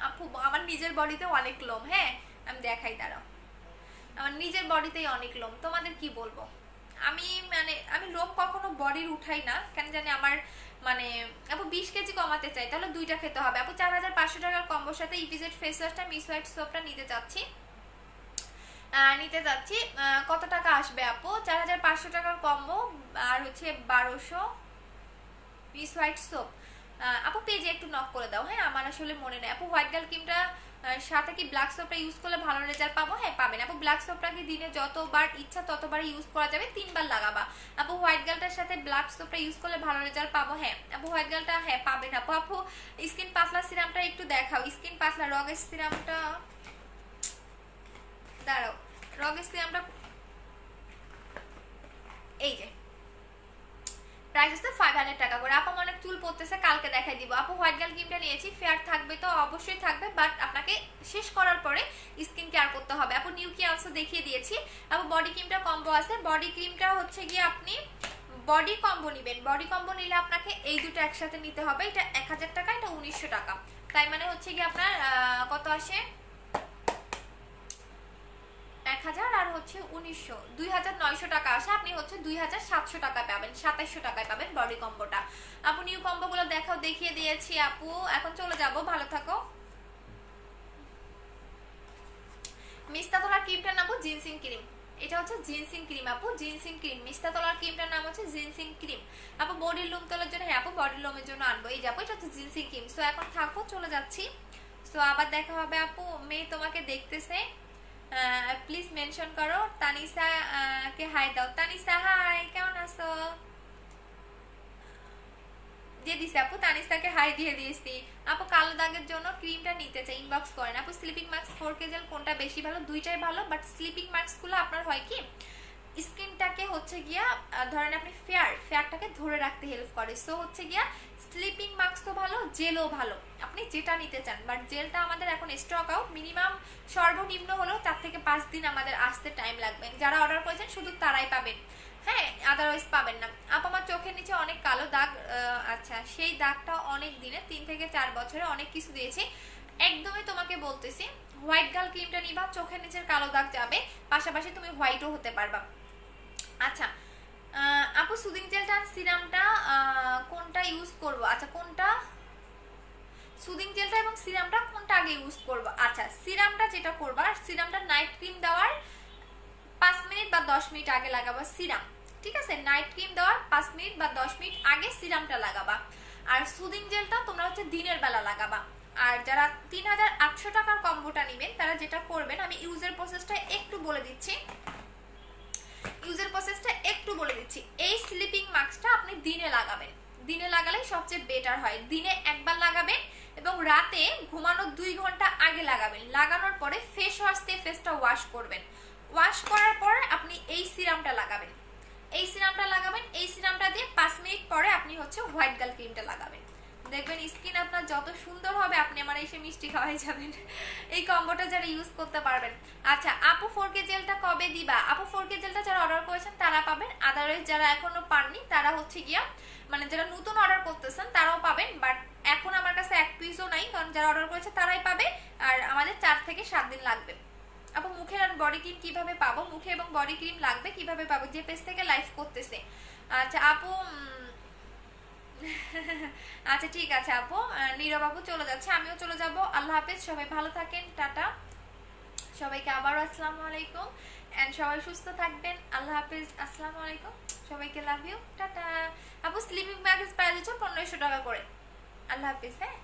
আপু আমার নিজের বডিতে অনেক লোম, হ্যাঁ আমি দেখাই, দাঁড়াও। আমার নিজের বডিতেই অনেক লোম, তোমাদের কি বলবো। আমি মানে আমি লোম কখনো বডির উঠাই না, কেন জানি আমার মানে আপু 20 কেজি কমাতে চাই, তাহলে দুইটা খেতে হবে আপু। 4500 টাকার কম্বোর সাথে ইপিজেড ফেস ওয়াশটা মিস হোয়াইট সোপটা নিতে চাচ্ছি। কত টাকা আসবে আপু? 4500 টাকার কম্বো আর হচ্ছে 1200 মিস হোয়াইট সোপ। আপু পেজে একটু নক করে দাও, হ্যাঁ আমার আসলে মনে নেই আপু। হোয়াইট গার্ল ক্রিমটা সাথে কি ব্ল্যাক সোপটা ইউজ করলে ভালো রেজাল্ট পাবো? হ্যাঁ পাবেন আপু। ব্ল্যাক সোপটাকে দিনে যতবার ইচ্ছা ততবার ইউজ করা যাবে, 3 বার লাগাবা আপু। হোয়াইট গার্লটার সাথে ব্ল্যাক সোপটা ইউজ করলে ভালো রেজাল্ট পাবো, হ্যাঁ আপু হোয়াইট গার্লটা হ্যাঁ পাবেন আপু। আপু স্কিন পাতলা সিরামটা একটু দেখাও, স্কিন পাতলা রগের সিরামটা, দাঁড়াও রগের সিরামটা এই যে প্রাইস আছে 500 টাকা করে। আপু অনেক চুল পড়তেছে, কালকে দেখাই দিব আপু। হোয়াইট গার্ল ক্রিমটা নিয়েছি, ফেয়ার থাকবে তো অবশ্যই থাকবে, বাট আপনাকে শেষ করার পরে স্কিন কেয়ার করতে হবে আপু। নিউ কি আনসো দেখিয়ে দিয়েছি আপু। বডি ক্রিমটা কম্বো আছে, বডি ক্রিমটা হচ্ছে গিয়ে আপনি বডি কম্বো নেবেন। বডি কম্বো নিলে আপনাকে এই দুটো একসাথে নিতে হবে। এটা 1000 টাকা, এটা 1900 টাকা, তাই মানে হচ্ছে গিয়ে আপনার কত আসে 1000 আর হচ্ছে 1900, 2900 টাকা আসে। আপনি হচ্ছে 2700 টাকা পাবেন, 2700 টাকায় পাবেন বডি কম্বোটা আপু। নিউ কম্বো গুলো দেখাও, দেখিয়ে দিয়েছি আপু। এখন চলে যাব, ভালো থাকো। মিস্তা তোলার ক্রিমটার নাম জিনসিং ক্রিম, এটা হচ্ছে জিনসিং ক্রিম আপু, জিনসিং ক্রিম। মিস্তা তোলার ক্রিমটার নাম হচ্ছে জিনসিং ক্রিম আপু। বডির লোম তোলার জন্য, হ্যাঁ আপু বডির লোমের জন্য আনবো, এই যাবো। এটা হচ্ছে জিনসিং ক্রিম। সো এখন থাকো, চলে যাচ্ছি। সো আবার দেখা হবে আপু। মেয়ে তোমাকে দেখতেছে, প্লিজ মেনশন করো। তানিসা কে হাই দাও। তানিসা হাই, কেমন আছো? দিয়ে দিছি আপু, তানিসাকে হাই দিয়ে দিয়েছি আপু। কালো দাগের জন্য ক্রিমটা নিতে চাই, ইনবক্স করেন আপু। স্লিপিং মাস্ক 4K জেল কোনটা বেশি ভালো? দুইটাই ভালো, বাট স্লিপিং মাস্কগুলো আপনার হয় কি স্কিনটাকে হচ্ছে গিয়া ধরেন আপনি ফেয়ারটাকে ধরে রাখতে হেল্প করে। সো হচ্ছে গিয়া স্লিপিং মাস্ক তো ভালো, জেলও ভালো, আপনি যেটা নিতে চান। বাট জেলটা আমাদের এখন স্টক আউট, মিনিমাম সর্বনিম্ন হলেও 4 থেকে 5 দিন আমাদের আসতে টাইম লাগবে। যারা অর্ডার করেছেন শুধু তারাই পাবেন, হ্যাঁ আদারওয়াইজ পাবেন না আপু। আমার চোখের নিচে অনেক কালো দাগ, আচ্ছা সেই দাগটা অনেক দিনে 3 থেকে 4 বছরে অনেক কিছু দিয়েছি। একদমই তোমাকে বলতেছি হোয়াইট গার্ল ক্রিমটা নিবা, চোখের নিচের কালো দাগ যাবে, পাশাপাশি তুমি হোয়াইটও হতে পারবা। আচ্ছা আপু সুদিং জেলটা সিরামটা কোনটা ইউজ করব? আচ্ছা কোনটা সুদিং জেলটা এবং সিরামটা কোনটা আগে ইউজ করব? আচ্ছা সিরামটা যেটা করবা, সিরামটা নাইট ক্রিম দেওয়ার 5 মিনিট বা 10 মিনিট আগে লাগাবা সিরাম, ঠিক আছে? নাইট ক্রিম দেওয়ার 5 মিনিট বা 10 মিনিট আগে সিরামটা লাগাবা। আর সুদিং জেলটা তোমরা হচ্ছে দিনের বেলা লাগাবা। আর যারা 3800 টাকার কম্বোটা নেবেন তারা যেটা করবেন, আমি ইউজের প্রসেসটা একটু বলে দিচ্ছি। এই স্লিপিং মাস্কটা আপনি দিনে লাগাবেন, দিনে লাগালেই সবচেয়ে বেটার হয়। দিনে একবার লাগাবেন এবং রাতে ঘুমানোর 2 ঘন্টা আগে লাগাবেন। লাগানোর পরে ফেস ওয়াশ দিয়ে ফেসটা ওয়াশ করবেন। ওয়াশ করার পরে আপনি এই সিরামটা লাগাবেন, এই সিরামটা দিয়ে 5 মিনিট পরে আপনি হচ্ছে হোয়াইট গার্ল ক্রিমটা লাগাবেন। দেখবেন স্কিন আপনার যত সুন্দর হবে, আপনি আমার এসে মিষ্টি খাওয়াই যাবেন। এই কম্বোটা যারা ইউজ করতে পারবেন। আচ্ছা আপু 4K জেলটা কবে দিবা? আপু 4K জেলটা যারা অর্ডার করেছেন তারা পাবেন, আদারওয়াইজ যারা এখনো পাননি তারা হচ্ছে গিয়া মানে যারা নতুন অর্ডার করতেছেন তারাও পাবেন, বাট এখন আমার কাছে এক পিসও নাই, কারণ যারা অর্ডার করেছে তারাই পাবে। আর আমাদের 4 থেকে 7 দিন লাগবে আপু। মুখের আর বডি ক্রিম কিভাবে পাবো? মুখে এবং বডি ক্রিম লাগবে কিভাবে পাবো? যে পেজ থেকে লাইভ করতেছে। আচ্ছা আপু আচ্ছা ঠিক আছে আপু। নীরব আপু চলে যাচ্ছে, আমিও চলে যাব। আল্লাহ হাফেজ, সবাই ভালো থাকেন, টাটা সবাইকে। আবারও আসসালামু আলাইকুম, এন্ড সবাই সুস্থ থাকবেন। আল্লাহ হাফেজ, আসসালামু আলাইকুম সবাইকে, লাভ ইউ, টাটা আপু। স্লিপিং ম্যাগেজ প্রাইস হচ্ছে 1500 টাকা করে। আল্লাহ হাফেজ, হ্যাঁ।